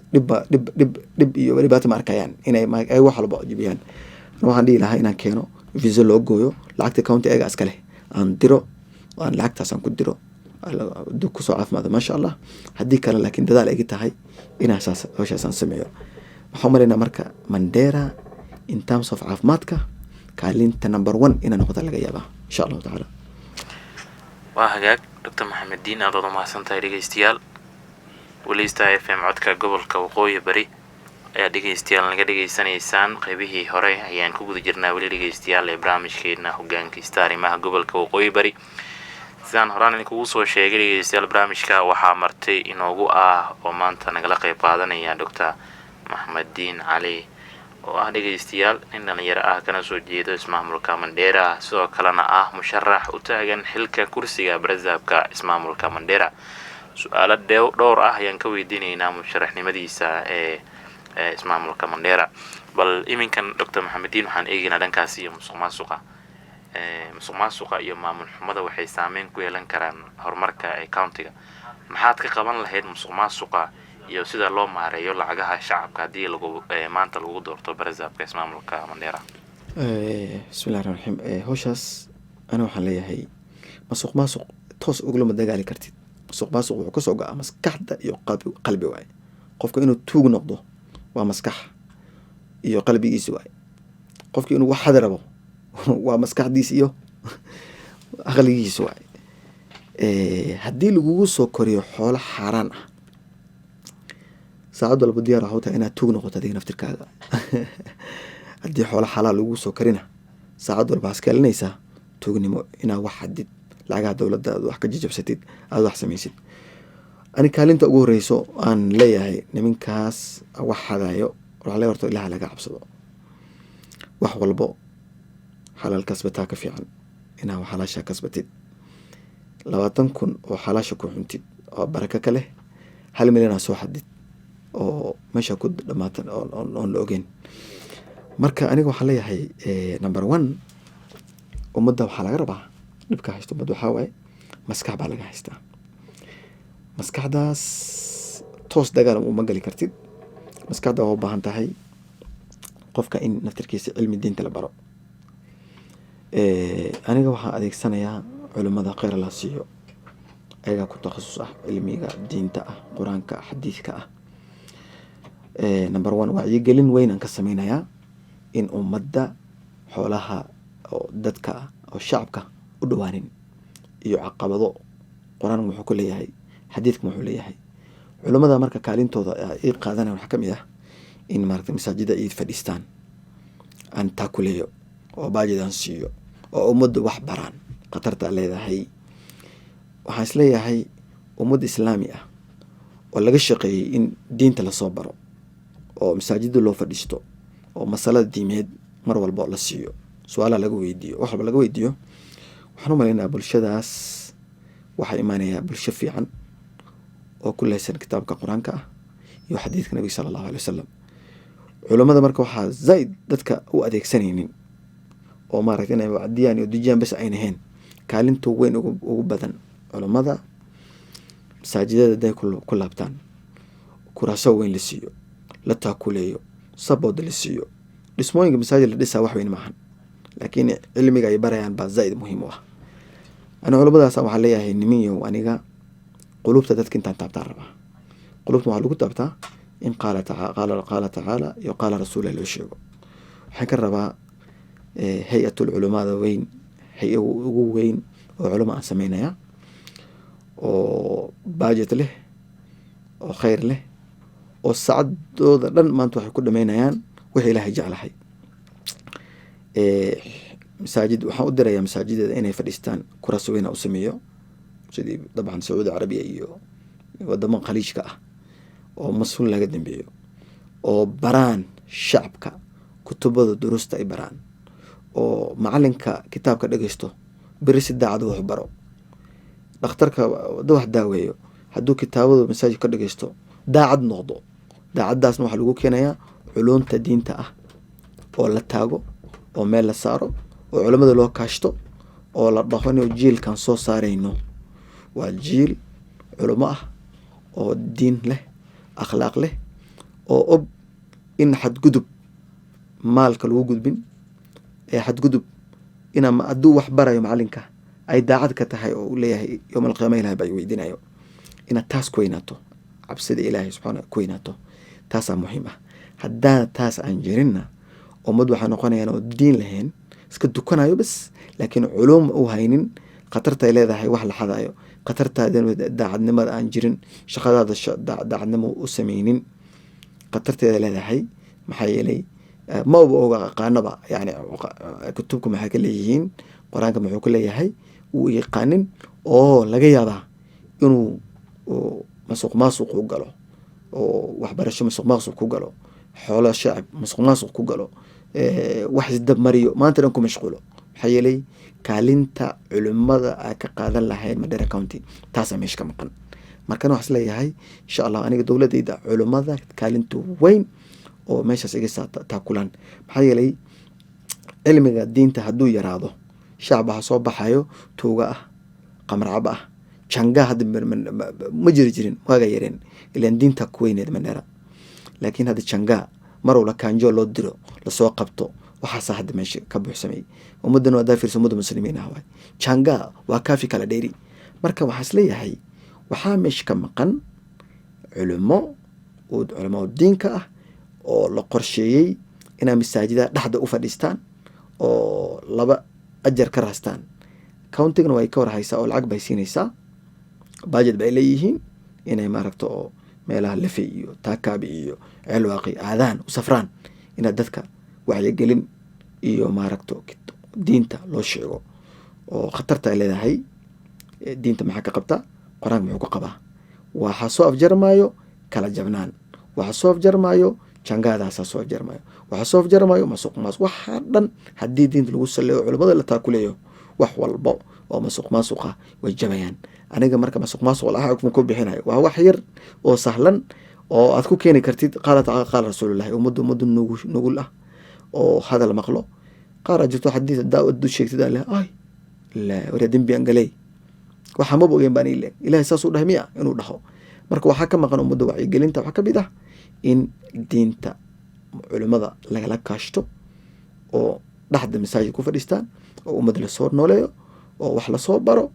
dib iyo dhibaato ma arkayaan inay wax walba jibiyaan waxaan dhihi lahaa inaan keeno visa loo gooyo lacagta county eega iska leh aan diro aan lacagtaas aan ku diro ku soo caafimaad ma sha Allah haddii kale laakiin dadaal ay tahay inaan hawshaas aan sameeyo waxaan maleynaa marka Mandera in terms of caafimaadka kaalinta number 1 inaan noqdo laga yaabaa insha Allah taala. waa hagaag Dr. Maxamed Diin aad u mahadsantahay dhegeystayaal waliista FM codka gobolka Waqooyi Bari ayaa dhegeystayaal naga dhegeysanaysaan qaybihii hore ayaan ku guda jirnaa wali dhegeystayaal ee barnaamijkeena hoggaankiisa arrimaha gobolka Waqooyi Bari sidaan horaan idinku soo sheegay dhegeystayaal barnaamijka waxaa martay inoogu ah oo maanta nagala qayb qaadanaya Dr. Maxamed Diin Cali oo ah dhegeystayaal in dhalinyaro ah kana soo jeedo ismaamulka Mandera sidoo kalena ah musharax u taagan xilka kursiga barasabka ismaamulka Mandera. su'aalo dhowr ah ayaan ka weydiinaynaa musharaxnimadiisa ee ismaamulka Mandera bal iminkan Dr. Maxamed Diin waxaan eegaynaa dhankaas iyo musuqmaasuqa iyo maamul xumada waxay saameyn ku yeelan karaan horumarka ee county-ga maxaad ka qaban lahayd musuqmaasuqa iyo sida loo maareeyo lacagaha shacabka hadii lagu maanta lagu doorto barasabka ismaamulka Mandera. bismillahirrahmanirrahim hawshaas ana waxaan leeyahay musuqmaasuq toos ugu ma dagaali kartid musuqmaasuq wuxuu ka soo go'aa maskaxda iyo qalbi waay qofka inuu tuug noqdo waa maskax iyo qalbigiisa waay qofka inuu wax hadarabo waa maskaxdiisa iyo aqligiisa waay haddii lagu soo koriyo xoolo xaraan ah saacad walba diyaar ah inaad tuug noqoto adiga naftirkaaga haddii xoolo xalaal lagu soo karina saacad walba askaalinaysaa tuugnimo inaa wax xadid lacagaha dowladda aad wax ka jajabsatid aad wax samaysid. ani kaalinta ugu horeyso aan leeyahay niminkaas wax hadayo waxa la horto ilaaha laga cabsado wax walbo xalaal kasbataa ka fiican inaa wax xalaasha kasbatid 20,000 oo xalaasha ku xuntid oo baraka ka leh 1 milyan soo xadid oo meesha ku dhamaatan oo la ogeyn marka aniga waxaan leeyahay number 1 ummadda waxa laga rabaa dhibka haysto ummadda waxa waay maskax baa laga haystaa maskaxdaas toos dagaal uma gali kartid maskaxda oo baahan tahay qofka in naftirkiisa cilmi diinta la baro aniga waxaan adeegsanayaa culimada khayr la siiyo ayaga ku takhasus ah cilmiga diinta ah quraanka xadiiska ah number 1 wacyi gelin weyn aan ka sameeynaya in ummadda xoolaha oo dadka oo shacabka u dhawaanin iyo caqabado quraan wuxuu ku leeyahay xadiidku wuxuu leeyahay culimada marka kaalintooda ay qaadanayaan waxa kamid ah in maaragtay masaajida ay fadhiistaan aan taakuleeyo oo baajidan siiyo oo ummadda wax baraan qatarta leedahay waxaan isleeyahay ummad islaami ah oo laga shaqeeyay in diinta la soo baro oo masaajida loo fadhiisto oo masalada diimeed mar walba la siiyo, su-aalaha laga weydiiyo, wax walba laga weydiiyo, waxaan u malaynaa bulshadaas waxaa imaanayaa bulsho fiican oo ku leysan kitaabka qur-aanka ah iyo xadiidka nabiga sala allahu alay wasalam. culummada marka waxaa zaid dadka u adeegsanaynin oo maaragta inay wacdiyaan iyo dujiyaan bas ayna ahayn, kaalinta weyn ugu badan culummada masaajidada haday ku laabtaan, kuraaso weyn la siiyo, la taakuleeyo, sabood la siiyo. dhismooyinka masaajid la dhisaa wax weyn maahan, laakiin cilmiga ay barayaan baa zaid muhiim u ah. ana culummadaas waxaa leeyahay niminyow, aniga qulubta dadka intaan taabtaan rabaa. qulubta waxaa lagu taabtaa in qaala tacaala iyo qaala rasuulah loo sheego. waxaan ka rabaa hay-atul culumada weyn, hay-a ugu weyn oo culamo aan sameynaya, oo budget leh, oo khayr leh, oo sacadooda dhan maanta waxay ku dhameynayaan wixii ilaahay jeclahay. masaajid waxaan u dirayaa masaajideeda inay fadhiistaan kuraas weyna u sameeyo, sidii dabcan sacuudi carabiya iyo wadamo khaliijka ah, oo mas-uul laga dambeeyo, oo baraan shacabka kutubada duruusta ay baraan, oo macalinka kitaabka dhegeysto beri si daacad wax baro, dhakhtarka wax daaweeyo hadduu kitaabadu masaajid ka dhegeysto daacad noqdo. daacaddaasna waxaa lagu keenayaa culumta diinta ah oo la taago, oo meel la saaro, oo culamada loo kaashto, oo la dhaho inuu jiilkan soo saarayno waa jiil culamo ah oo diin leh, akhlaaq leh, oo og in xadgudub maalka lagu gudbin, ee xadgudub inama hadduu wax barayo macalinka ay daacad ka tahay, oo u leeyahay yowm alqiyaama ilahay baa weydiinayo, inaad taas ku weynaato, cabsida ilaahay subxaana ku weynaato. taasaa muhiim ah. haddaan taas aan jirinna ummad waxaa noqonayaan oo diin lahayn, iska dukanayo bas, laakiin culum u haynin, khatarta ay leedahay wax la xadayo, khatartaada daacadnimada aan jirin, shaqadaada daacadnimo u sameynin, khatarteeda leedahay. maxaa yeelay ma oga aqaanaba, yani kutubka maxay ka leeyihiin, qur-aanka muxuu ka leeyahay uu yaqaanin, oo laga yaabaa inuu masuq maasuq u galo, oo waxbarasho masuq maasuq ku galo, xoolo shacab masuq maasuq ku galo, wax isdab mariyo, maanta dhan ku mashquulo. maxaa yeelay kaalinta culimada ay ka qaadan lahayn Mandera County taasaa meesha ka maqan. markana waxaa isleeyahay insha allah aniga dowladayda culimada kaalinta weyn oo meeshaas iga taakulaan. maxaa yeelay cilmiga diinta hadduu yaraado, shacab waxaa soo baxayo tuuga ah, qamarcab ah, janga hadda ma jirin waaga yareen, ilaan diinta ku weyneed Mandera. laakiin hadda janga marow la kaanjo loo diro, lasoo qabto, waxaasaa hadda meesha ka buuxsamay. ummaddan waa daafirsa ummadda muslimiin ah waay, janga waa kaafi kala dheeri. marka waxaa isleeyahay waxaa meesha ka maqan culamo diinka ah oo la qorsheeyey inay masaajida dhexda u fadhiistaan, oo laba ajar ka raastaan. countigana way ka warhaysaa oo lacag bay siinaysaa, budget bay leeyihiin inay maaragta oo meelaha Lafey iyo Taakaabi iyo Ceelwaaqi aadaan u safraan, inaad dadka wacyigelin iyo maaragta diinta loo sheego, oo khatarta ay leedahay. diinta maxaa ka qabta, qur-aanka muxuu ka qabaa, waxaa soo afjarmaayo kala jabnaan, waxaa soo afjarmaayo jangaadaasaa soo afjarmaayo, waxaa soo afjarmaayo masuq maasuq. waxaa dhan haddii diinta lagu saleeyo, culimada la taakuleeyo, wax walbo oo masuq maasuqa way jabayaan. aniga marka masuq maasuq lahaa kuma ku bixinayo, waa wax yar oo sahlan oo aad ku keeni kartid qaala tacaala qaala rasuulullahi. ummaddu nugul ah oo hadal maqlo. qaara jirto xadiis daawad du sheegtid aan leh ay la wara dembi aan galay, waxa ma bogeen baan ilaahay saas u dhahay miya inuu dhaho. marka waxaa ka maqan ummadda wacyigelinta. waxaa ka mid ah in diinta culimada lagala kaashto, oo dhexda masaajid ku fadhiistaan, oo ummad lasoo nooleeyo, oo wax lasoo baro,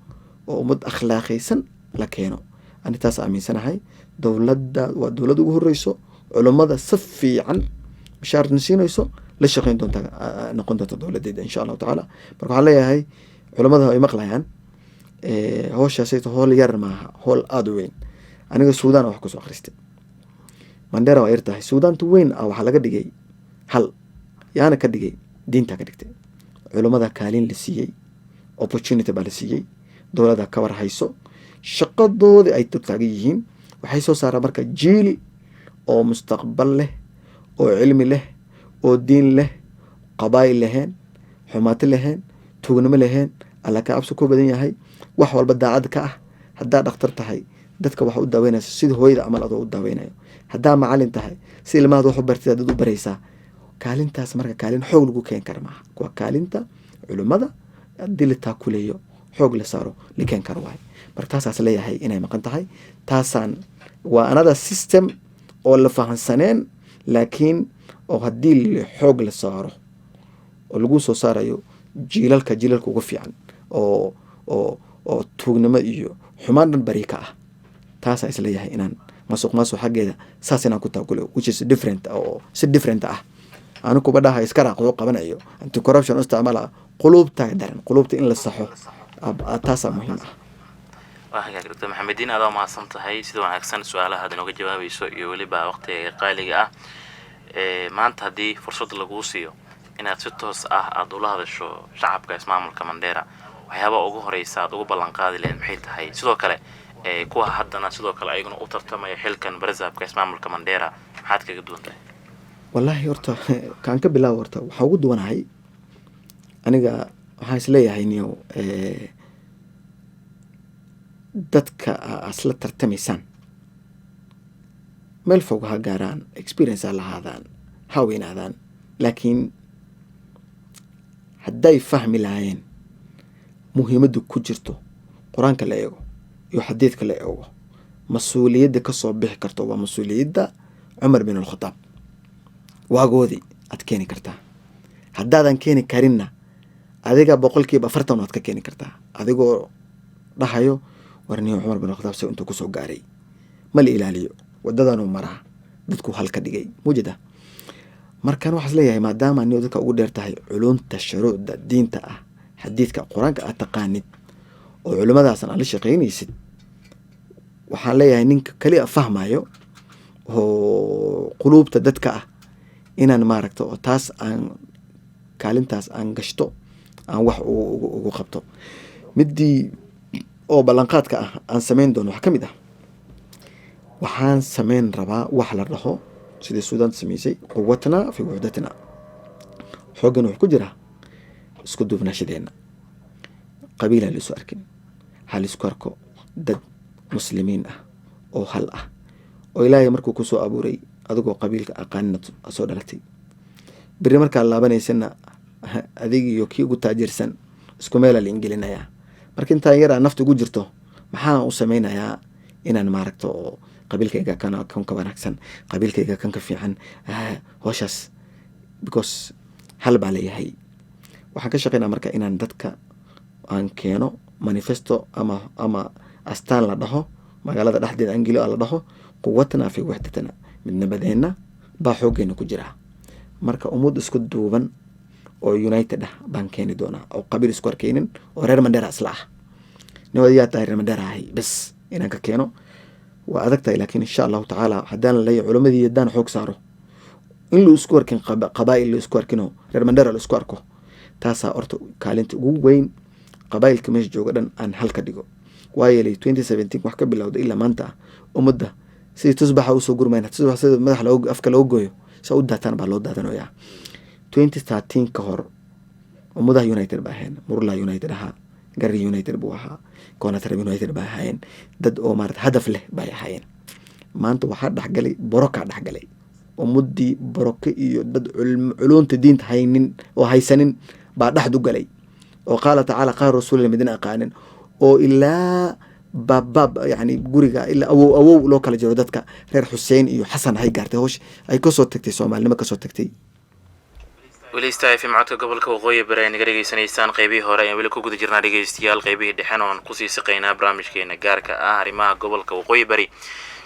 oo ummad akhlaaqaysan la keeno. ani taas aaminsanahay. dowladda waa dowladda ugu horeyso culimada si fiican mishaarna siinayso, la shaqeyn doonta noqon doonta dowladeeda insha allahu tacaala. marka waxaan leeyahay culimada ay maqlayaan, howshaasayto howl yar maaha, howl aada u weyn. aniga suudaan wax kusoo akhristay, Mandera waa yartahay. suudaanta weyn ah waxaa laga dhigay hal, yaana ka dhigay diinta ka dhigtay. culimada kaalin la siiyey, opportunity baa la siiyey, dowladda ka war hayso, shaqadoodii ay tagtaagan yihiin. waxay soo saaraan marka jiil oo mustaqbal leh, oo cilmi leh, oo diin leh, qabaa'il lahayn, xumaato lahayn, tuugnimo lahayn, alla ka cabsi ku badan yahay, wax walba daacad ka ah. haddaa dhakhtar tahay dadka waxa u daaweynaysa sida hooyada camal adoo u daaweynayo. haddaa macalin tahay si ilmahaad wax u bartid dad u baraysaa. kaalintaas marka kaalin xoog lagu keeni kara maaha. waa kaalinta culimmada haddii la taakuleeyo xoog la saaro la keeni karo waaye. marka taasaas leeyahay inay maqan tahay. taasaan waa another system oo la fahansaneen, laakiin oo haddii xoog la saaro oo lagu soo saarayo jiilalka ugu fiican oo tuugnimo iyo xumaan dhan bari ka ah. taasaa is leeyahay inaan masuq xaggeeda saas inaan ku taakulo, which is different oo si different ah. anu kuba dhaha iska raaqdo qabanayo anti corruption isticmaala qulubta daran, qulubta in la saxo taasaa muhiim ah. waa hagaag Dr. Maxamediin, aad mahadsan tahay sida wanaagsan su'aalaha aad inooga jawaabayso iyo weliba waqtiga qaaliga ah. maanta haddii fursad lagu siiyo inaad si toos ah aad ula hadasho shacabka ismaamulka Mandera, waxyaaba ugu horeysa aad ugu ballan qaadi lahayd maxay tahay? sidoo kale kuwa haddana sidoo kale ayaguna u tartamaya xilkan barasabka ismaamulka Mandera maxaad kaga duwan tahay? wallahi horta kaan ka bilaabo horta waxaa ugu duwanahay aniga waxaan is leeyahay niyo dadka asla tartamaysaan meel fog ha gaaraan, experience ha lahaadaan, ha weynaadaan, laakiin hadday fahmi lahaayeen muhiimaddu ku jirto qur-aanka la eego iyo xadiidka la eego, mas-uuliyadda ka soo bixi karto waa mas-uuliyadda Cumar bin al-Khattab. waagoodii aad keeni kartaa. haddaadan keeni karinna adiga 40% waad ka keeni kartaa, adigoo dhahayo warniyo Cumar bin al-Khattab intuu kusoo gaaray ma la ilaaliyo, waddadanuu maraa, dadku halka dhigay mujida. markaan waxaas leeyahay maadaama niyo dadka ugu dheer tahay culumta shuruucda diinta ah, xadiidka qur-aanka aad taqaanid oo culimadaasan aad la shaqaynaysid, waxaan leeyahay ninka kaliya fahmayo oo quluubta dadka ah inaan maaragta oo taas aan kaalintaas aan gashto, aan wax ugu qabto. midii oo ballanqaadka ah aan samayn doono waxaa ka mid ah, waxaan samayn rabaa wax la dhaho sidii Suudaan samaysay quwatna fi wuxdatina. xooggan wuxuu ku jiraa isku duubnaashadeenna. qabiil ha lisu arkin, ha lisku arko dad muslimiin ah oo hal ah oo ilaahay markuu ku soo abuuray adigoo qabiilka aqaanina soo dhalatay. beri markaa laabanaysana adig iyo kii ugu taajirsan isku meela la ingelinayaa. marka intaa yaraa nafta ugu jirto maxaan u samaynayaa inaan maaragto oo qabiilkayga kan ka wanaagsan, qabiilkayga kan ka fiican, howshaas because hal baa leeyahay. waxaan ka shaqaynaa marka inaan dadka aan keeno manifesto ama astaan la dhaho magaalada dhexdeeda angilo la dhaho quwatna fi wuxdatina, midnabadeenna baa xooggeena ku jira. marka umud isku duuban oo united ah baan keeni doonaa, oo qabiil isku arkaynin, oo reer Mandera isla ah. niwadiyaa tahay reer Mandera ahay bes inaan ka keeno waa adag tahay, laakiin insha allahu tacaala haddaan leeyahay culimadii haddaan xoog saaro in la isku arkin qabaa'il la isku arkino reer Mandera la isku arko, taasaa horta kaalinta ugu weyn qabaa'ilka meesha jooga dhan aan halka dhigo. waayo 2017 wax ka bilowda ilaa maanta ummadda sidii tusbaxa usoo gurmayna, tusbax sida madax afka looga gooyo sa u daataan baa loo daadanayaa. 2013 ka hor ummadaha united baa ahayn, Murla united ahaa, Garri united buu ahaa, Konatar united baa ahaayeen, dad oo maarata hadaf leh bay ahaayeen. maanta waxaa dhexgalay borokaa dhexgalay, ummadii boroka iyo dad culunta diinta haynin oo haysanin baa dhexdu galay, oo qaala tacaala qaar rasuulillah midina aqaanin, oo ilaa baab yani guriga ilaa awow loo kala jiro dadka reer Xuseen iyo Xasan hay gaartay hoosh ay ka soo tagtay Soomaalnimo ka soo tagtay. weli istaay fi macadka gobolka waqooyi bari ay naga dhageysanaysaan qaybihii hore ayaan weli ku guda jirnaa dhegeystayaal. qaybihii dhexena oon kusii siqaynaa barnaamijkeena gaarka ah arrimaha gobolka waqooyi bari.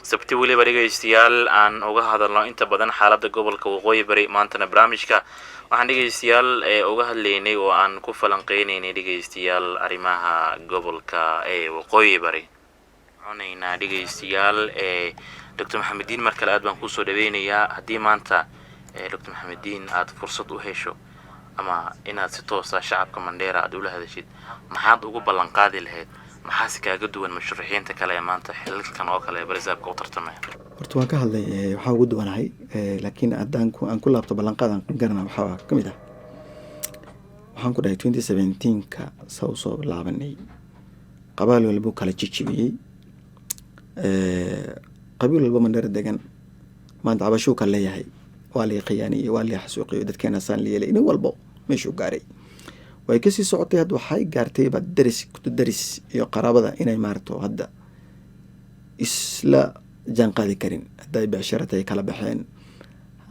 sabti weliba dhegeystayaal aan uga hadalno inta badan xaaladda gobolka waqooyi bari. maantana barnaamijka waxaan dhegeystayaal uga hadlaynay oo aan ku falanqeynaynay dhegeystayaal arrimaha gobolka waqooyi bari. waxaanaynaa dhegeystayaal Dr. Maxamediin mar kale aad baan kusoo dhaweynayaa. haddii maanta Dr. Maxamediin aad fursad u hesho ama inaad si toos ah shacabka Mandera aad ula hadashid, maxaad ugu ballan qaadi lahayd maxaasi kaaga duwan musharaxiinta kale ee maanta xilkan oo kale barisaabka u tartamaya? horta waan ka hadlay waxaa ugu duwanahay laakiin haddaan aan ku laabto ballanqaadan garana waxaa ka mid ah waxaan ku dhahay 2017ka saa u soo laabanay qabaal walbuu kala jijibiyey qabiil walba Mandheera degan maanta cabashuu ka leeyahay waa la khiyaaniyey waa la xasuuqiyey dadkeena saan la yeelay in walba meeshuu gaaray way ka sii socotay hadda waxay gaartay bad daris iyo qaraabada inay maarto hadda isla jaan qaadi karin hadday beesharatay kala baxeen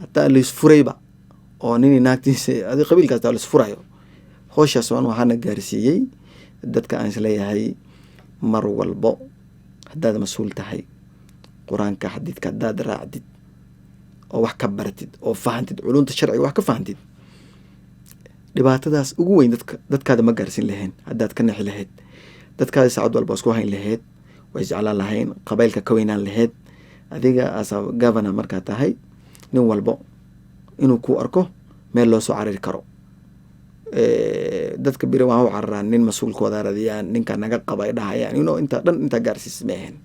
hataa la isfurayba oo nini naagtiisa adi qabiilkaas la isfurayo howshaas waxaana gaarsiiyey dadka aan isleeyahay mar walbo haddaad mas-uul tahay qur-aanka xadiidka haddaad raacdid oo wax ka baratid oo fahantid culumta sharciga wax ka fahantid dhibaatadaas ugu weyn dadkaada ma gaarsiin lahayn haddaad ka nexi lahayd dadkaada saacad walba isku hayn lahayd way jeclaan lahayn qabaylka ka weynaan lahayd adiga asa governor markaa tahay nin walbo inuu ku arko meel loo soo cariri karo dadka biri waxaa u cararaan nin mas-uulkooda radiyaan ninka naga qaba ay dhahayaan intaa dhan intaa gaarsiis maahan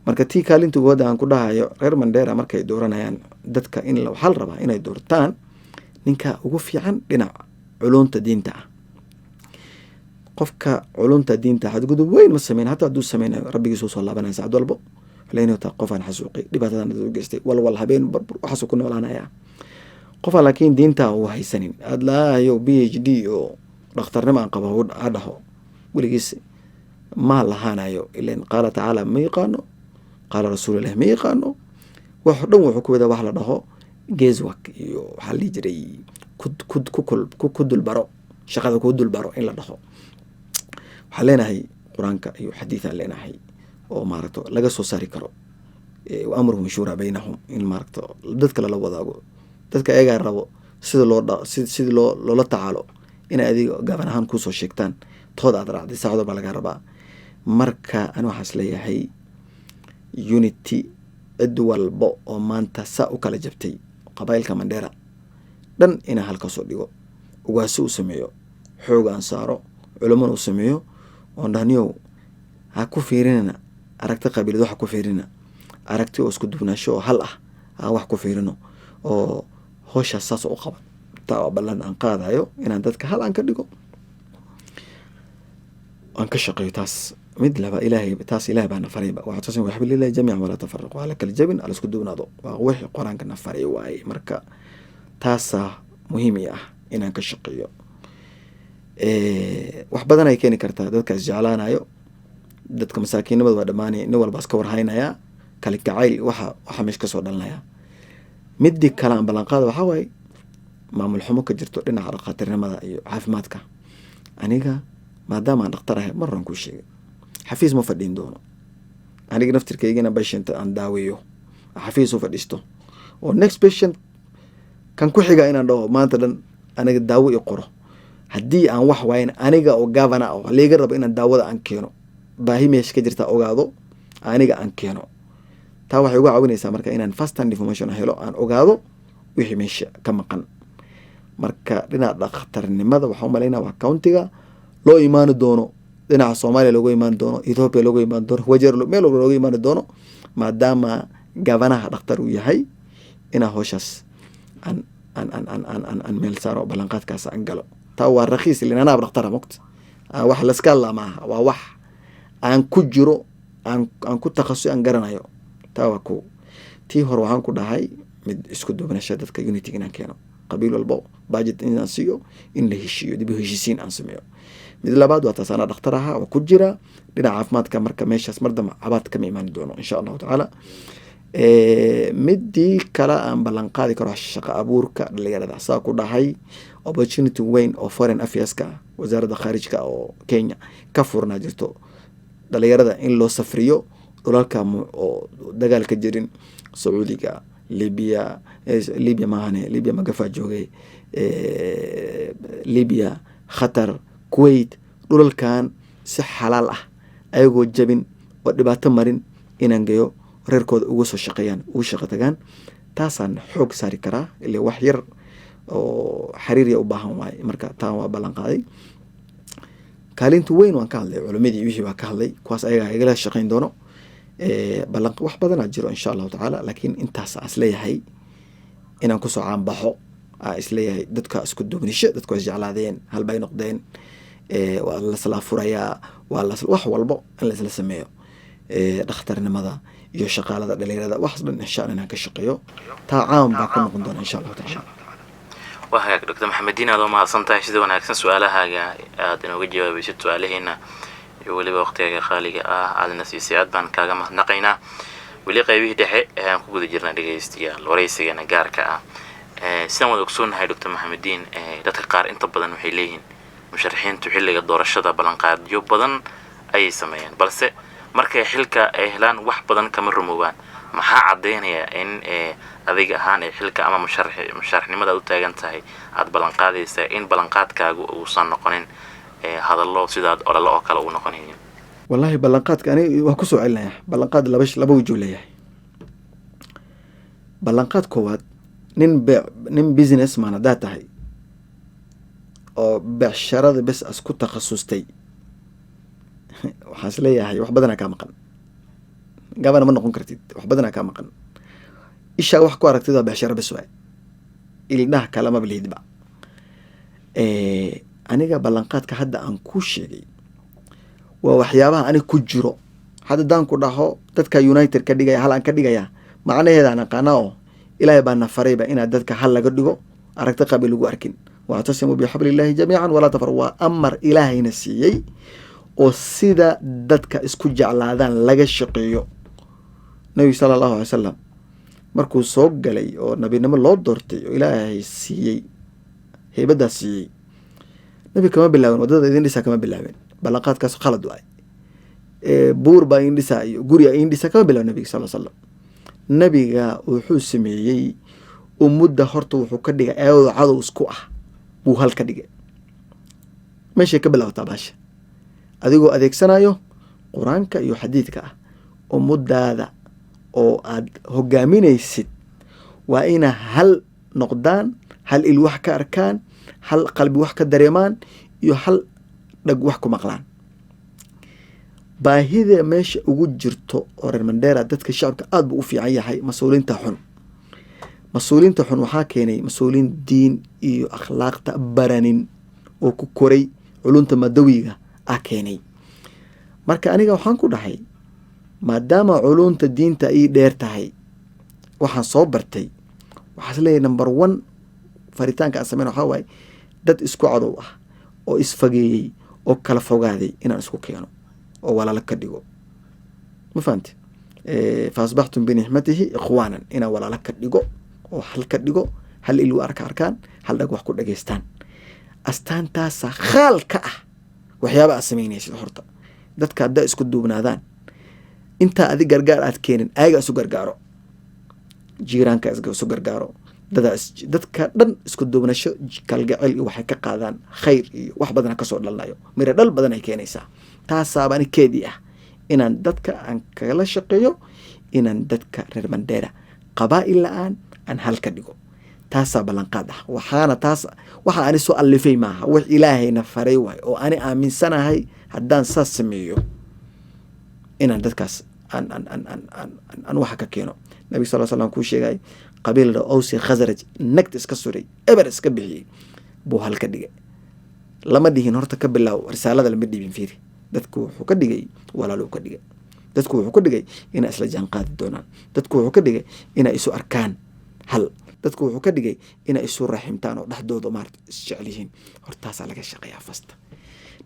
marka tii kaalintugooda aan ku dhahayo reer Mandheera markay dooranayaan dadka in waxaa la rabaa inay doortaan ninka ugu fiican dhinaca culunta diinta ah qofka culunta diinta xadgudub weyn ma sameyn hataa hadduu sameynayo rabbigiisu soo laabanaya saacad walbo leynoo taa qofaan xasuuqay dhibaatadan u geystay walwal habeen barbur waxaasuu ku noolaanaya qofaa laakiin diinta uu haysanin aad laayo PhD oo dhakhtarnimo aan qabo ha dhaho weligiis ma lahaanayo ileen qaala tacaala ma yaqaano qaala rasuulullahi ma yaqaano wax dhan wuxuu ku wada wax la dhaho geeswak iyo waxaa la jiray ku dulbaro shaqada ku dulbaro in la dhaho waxaan leenahay qur-aanka iyo xadiidaan leenahay oo maaragto laga soo saari karo wa amruhum shuuraa baynahum in maaragto dadka lala wadaago dadka ayagaa rabo sidii loola tacaalo inay adiga gaban ahaan kusoo sheegtaan tooda aad raacday saacado baa laga rabaa marka ani waxaas leeyahay unity cid walbo oo maanta saa u kala jabtay qabaylka Mandheera dhan inaa halkaasoo dhigo ugaasi u sameeyo xoog aan saaro culamana u sameeyo oon dhahniyow ha ku fiirinana aragti qabiilad waxa ku fiirina aragti oo isku duubnaasho oo hal ah ha wax ku fiirino oo howshaas saas u qaba taa oo ballan aan qaadayo inaan dadka hal aan ka dhigo aan ka shaqeeyo taas mid laba ilaahay taas ilaahay baa nafarayba waxaa taasin waxba lillahi jamiican walaa tafarraqu ala kala jabin ala isku duubnaado waa wixii qur-aanka nafaray waaye marka taasaa muhiim ah inaan ka shaqeeyo wax badan ay keeni kartaa dadka isjeclaanayo dadka masaakiinnimada waa dhammaanaya nin walba iska warhaynaya kala gacayl waxa meesha kasoo dhalanaya midii kale aan ballanqaada waxaa waaye maamul xumo ka jirto dhinaca dhakhaatiirnimada iyo caafimaadka aniga maadaama aan dhakhtar ahay marran kuu sheegay xafiis ma fadhiin doono aniga naftirkaygana patient aan daaweeyo xafiis u fadhiisto oo next patient kan ku xiga inaan dhaho maanta dhan aniga daawo i qoro haddii aan wax waayn aniga oo governor oo liiga rabo inaan daawada aan keeno baahi meesha ka jirta ogaado aniga aan keeno taa waxay uga caawinaysaa marka inaan first hand information helo aan ogaado wixii meesha ka maqan marka dhinaca dhakhtarnimada waxaa u malaynaa waa countiga loo imaani doono dhinaca Soomaaliya looga imaan doono Ethiopia looga imaan doono wajeer meel looga imaan doono maadaama gabanaha dhakhtar uu yahay inaa howshaas aan meel saaro ballanqaadkaas aan galo taa waa rakiis linanaa dhakhtar moqt wax la iska lama waa wax aan ku jiro aan ku takhasus aan garanayo taa waa ku tii hore waxaan ku dhahay mid isku duubnasho dadka unity inaan keeno qabiil walbo budget inaan siiyo in la heshiiyo dib u heshiisiin aan sameeyo mid labaad waa taas anaa dhakhtar ahaa oo ku jira dhinaca caafimaadka marka meeshaas mardama cabaad kama imaan doono insha allahu tacaala midii kale aan ballanqaadi karo shaqo abuurka dhalinyarada saa ku dhahay opportunity weyn oo foreign affairska wasaaradda khaarijka oo Kenya ka furnaa jirto dhalinyarada in loo safriyo dhulalka oo dagaal ka jirin Sacuudiga Libya maahane Libya magafa joogay Libya Qatar Kuwait dhulalkan si xalaal ah ayagoo jabin oo dhibaato marin inaan geeyo reerkooda ugu soo shaqeeyaan ugu shaqo tagaan taasaan xoog saari karaa ilaa wax yar oo xiriir u baahan waay marka taan waa ballan qaaday kaalinta weyn waan ka hadlay culimadii wixii waa ka hadlay kuwaas ayaga igala shaqayn doono ballan wax badanaa jiro insha allahu tacaala laakiin intaas aan isleeyahay inaan kusoo caanbaxo aan isleeyahay dadka isku duubnisho dadku is jeclaadeen halbay noqdeen waa lasla furayaa waa wax walbo in laisla sameeyo dhakhtarnimada iyo shaqaalada dhalinyarada waxaas dhan insha allah inaan ka shaqeeyo taa caan baa ka noqon doona insha allahu tacaala waa hagaag Dr. Maxamediin aad u mahadsan tahay sida wanaagsan su'aalahaaga aad inooga jawaabaysid su'aalaheena iyo weliba waqtiga qaaliga ah aadna siisay aad baan kaaga mahadnaqaynaa weli qaybihii dhexe aan ku guda jirnaa dhageystayaal waraysigana gaarka ah sidaan wada ogsoonahay Dr. Maxamediin dadka qaar inta badan waxay leeyihiin musharaxiintu xilliga doorashada ballanqaadyo badan ayay sameeyaan balse markay xilka ay helaan wax badan kama rumoobaan maxaa cadeynaya in adiga ahaan ay xilka ama musharaxnimada u taagan tahay aad ballanqaadaysa in ballanqaadkaagu uusan noqonin hadallo sidaad ololo oo kale uu noqonayo wallahi ballanqaadka aniga waa ku soo celinaya ballanqaad laba wajh leeyahay ballanqaad koowaad nin business man hadaa tahay oo becsharada bes asku takhasustay waxaan isleeyahay wax badanaa kaa maqan gabana ma noqon kartid wax badanaa kaa maqan ishaa wax ku aragtid waa becsharo bes waay ildaha kalama balihidba aniga ballanqaadka hadda aan ku sheegay waa waxyaabaha aniga ku jiro hadda daan ku dhaho dadka united ka dhigaya hal aan ka dhigaya macnaheeda aan aqaana oo ilaahay baa na farayba inaad dadka hal laga dhigo aragti qabiil lagu arkin wactasimuu bixablillahi jamiican walaa tafaru waa amar ilaahayna siiyey oo sida dadka isku jeclaadaan laga shaqeeyo nabi sala allahu alay wasalam markuu soo galay oo nabinimo loo doortay oo ilaahay siiyey heybadaas siiyey nabi kama bilaabin waddada idin dhisaa kama bilaabin ballanqaadkaas khalad waay buur baa idin dhisaa iyo guri idin dhisaa kama bilaabin nabiga sal slam nabiga wuxuu sameeyey ummadda horta wuxuu ka dhigay ayadoo cadow isku ah buu hal ka dhigay meeshay ka bilaabataa baasha adigoo adeegsanayo qur-aanka iyo xadiidka ah ummaddaada oo aad hogaaminaysid waa ina hal noqdaan hal il wax ka arkaan hal qalbi wax ka dareemaan iyo hal dhag wax ku maqlaan baahida meesha ugu jirto oo reer Mandera dadka shacabka aad buu u fiican yahay mas-uuliinta xun waxaa keenay mas-uuliin diin iyo akhlaaqta baranin oo ku koray culunta madawiga ah keenay marka aniga waxaan ku dhahay maadaama culunta diinta ii dheer tahay waxaan soo bartay waxaa isleeyahay number 1 faritaanka aan sameyn waxaa waaye dad isku cadow ah oo isfageeyey oo kala fogaaday inaan isku keeno oo walaalo ka dhigo ma fahamti faasbaxtum binixmatihi ikhwaanan inaan walaalo ka dhigo oo hal ka dhigo hal ilu arkaan hal dhag wax ku dhageystaan astaantaasa khaal ka ah waxyaaba aad samaynaysid horta dadka haddaa isku duubnaadaan intaa adi gargaar aad keenin ayaga isu gargaaro jiiraanka isu gargaaro dadka dhan isku duubnasho kalgacel iyo waxay ka qaadaan khayr iyo wax badana kasoo dhalnayo mira dhal badan ay keenaysaa taasaaba ani keedii ah inaan dadka aan kala shaqeeyo inaan dadka reer Mandera qabaa'il la-aan aan hal ka dhigo taasaa ballanqaad ah waxaana taas waxa ani soo alifay maaha wax ilaahayna faray waay oo ani aaminsanahay haddaan saas sameeyo inaan dadkaas aan waxa ka keeno nabi sal slam kuu sheegay qabiilada awsi khasraj nagta iska suray eber iska bixiyey buu hal ka dhigay lama dhihin horta ka bilaaw risaalada lama dhibin fiiri dadku wuxuu ka dhigay walaalo ka dhigay dadku wuxuu ka dhigay inay isla jaan qaadi doonaan dadku wuxuu ka dhigay inay isu arkaan hal dadku wuxuu ka dhigay inay isu raximtaan oo dhaxdooda maarta isjecel yihiin hortaasaa laga shaqeeyaa fasta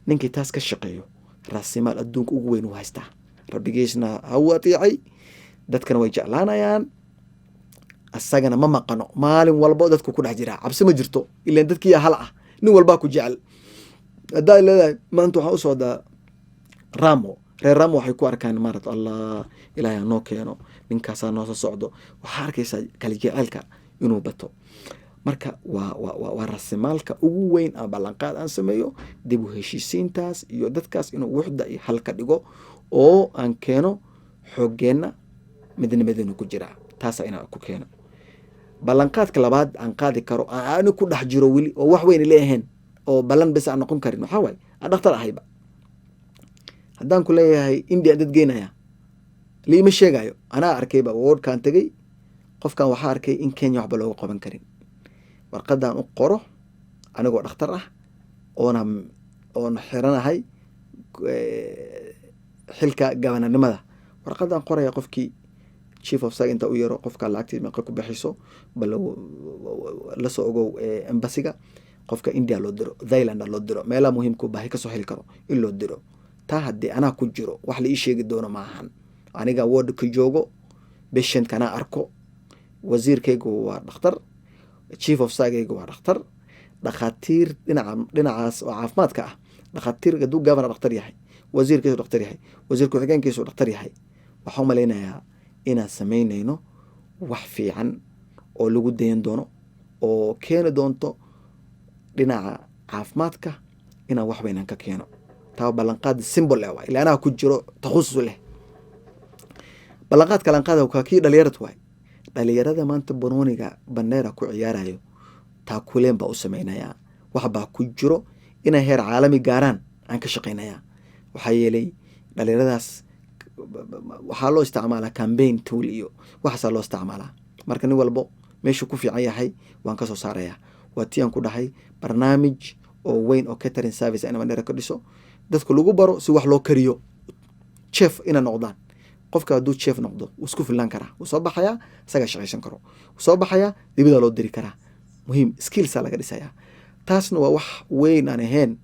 ninkii taas ka shaqeeyo raasimaal adduunka ugu weyn uu haystaa rabbigiisna ha u atiicay dadkana way jeclaanayaan asagana ma maqano maalin walbo dadku ku dhex jiraa cabsi ma jirto ilaan dadkii hal ah nin walbaa ku jecel haddaa leedahay maanta waxaan u socdaa Ramo reer Ramo waxay ku arkaan maarata allah ilaahay noo keeno ninkaasaa noo soo socdo waxaa arkaysaa kala jecelka inuu bato marka waa rasimaalka ugu weyn aan ballanqaad aan sameeyo dib u heshiisiintaas iyo dadkaas inuu wuxda iyo hal ka dhigo oo aan keeno xoogeenna midnimadeenna ku jira taasaa inaan ku keeno ballanqaadka labaad aan qaadi karo aan ku dhex jiro weli oo wax weyn leeyahayn oo ballan bes aan noqon karin waxaa waaye aan dhakhtar ahayba haddaan ku leeyahay India dad geenaya liima sheegayo anaa arkayba wardkaan tegay qofkan waxaa arkay in Kenya waxba looga qaban karin warqadaan u qoro anigoo dhakhtar ah oona xiranahay xilka gabananimada warqadaan qoraya qofkii chief of staff inta u yaro qofka lacagtii meeqa ku bixiso bal la soo ogow embassiga qofka India loo diro Thailand loo diro meelaha muhiimku baahi ka soo heli karo in loo diro taa haddii anaa ku jiro wax la ii sheegi doono maahan aniga wardka joogo patient kana arko wasiirkaygu waa dhakhtar chief of staff-gaygu waa dhakhtar dhakhaatiir dhinacaas oo caafimaadka ah dhakhaatiir hadduu governor dhakhtar yahay wasiirkiisu dhakhtar yahay wasiir ku-xigeenkiisu dhakhtar yahay waxaan u malaynayaa inaan samaynayno wax fiican oo lagu dayan doono oo keeni doonto dhinaca caafimaadka inaan wax weynaan ka keeno taa ballanqaad symbol leh waa ilaa anaa ku jiro takhusus leh ballanqaadka lanqaada waa kii dhalinyarad waay dhalinyarada maanta banooniga Bandera ku ciyaarayo taa kuleen baa u samaynayaa wax baa ku jiro inay heer caalami gaaraan aan ka shaqaynayaa waxaa yeelay dhalinyaradaas waxaa loo isticmaalaa campaign tool iyo waxaasaa loo isticmaalaa marka nin walbo meeshuu ku fiican yahay waan ka soo saarayaa waa tii aan ku dhahay barnaamij oo weyn oo catering service in Bandera ka dhiso dadku lagu baro si wax loo kariyo chef ina noqdaan qofka hadduu chef noqdo wuu isku filan karaa wuu soo baxayaa isaga shaqaysan karo wuu soo baxayaa dibida loo diri karaa muhiim skillsa laga dhisayaa taasna waa wax weyn aan ahayn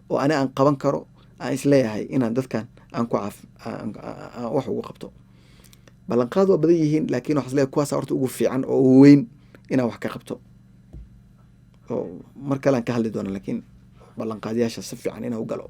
oo aan qaban karo aan isleeyahay inaan dadkan aan ku wax ugu qabto ballanqaad waa badan yihiin laakiin waxaa isleeyahay kuwaas horta ugu fiican oo weyn inaan wax ka qabto oo mar kale aan ka hadli doono laakiin ballanqaadyaasha si fiican inaan u galo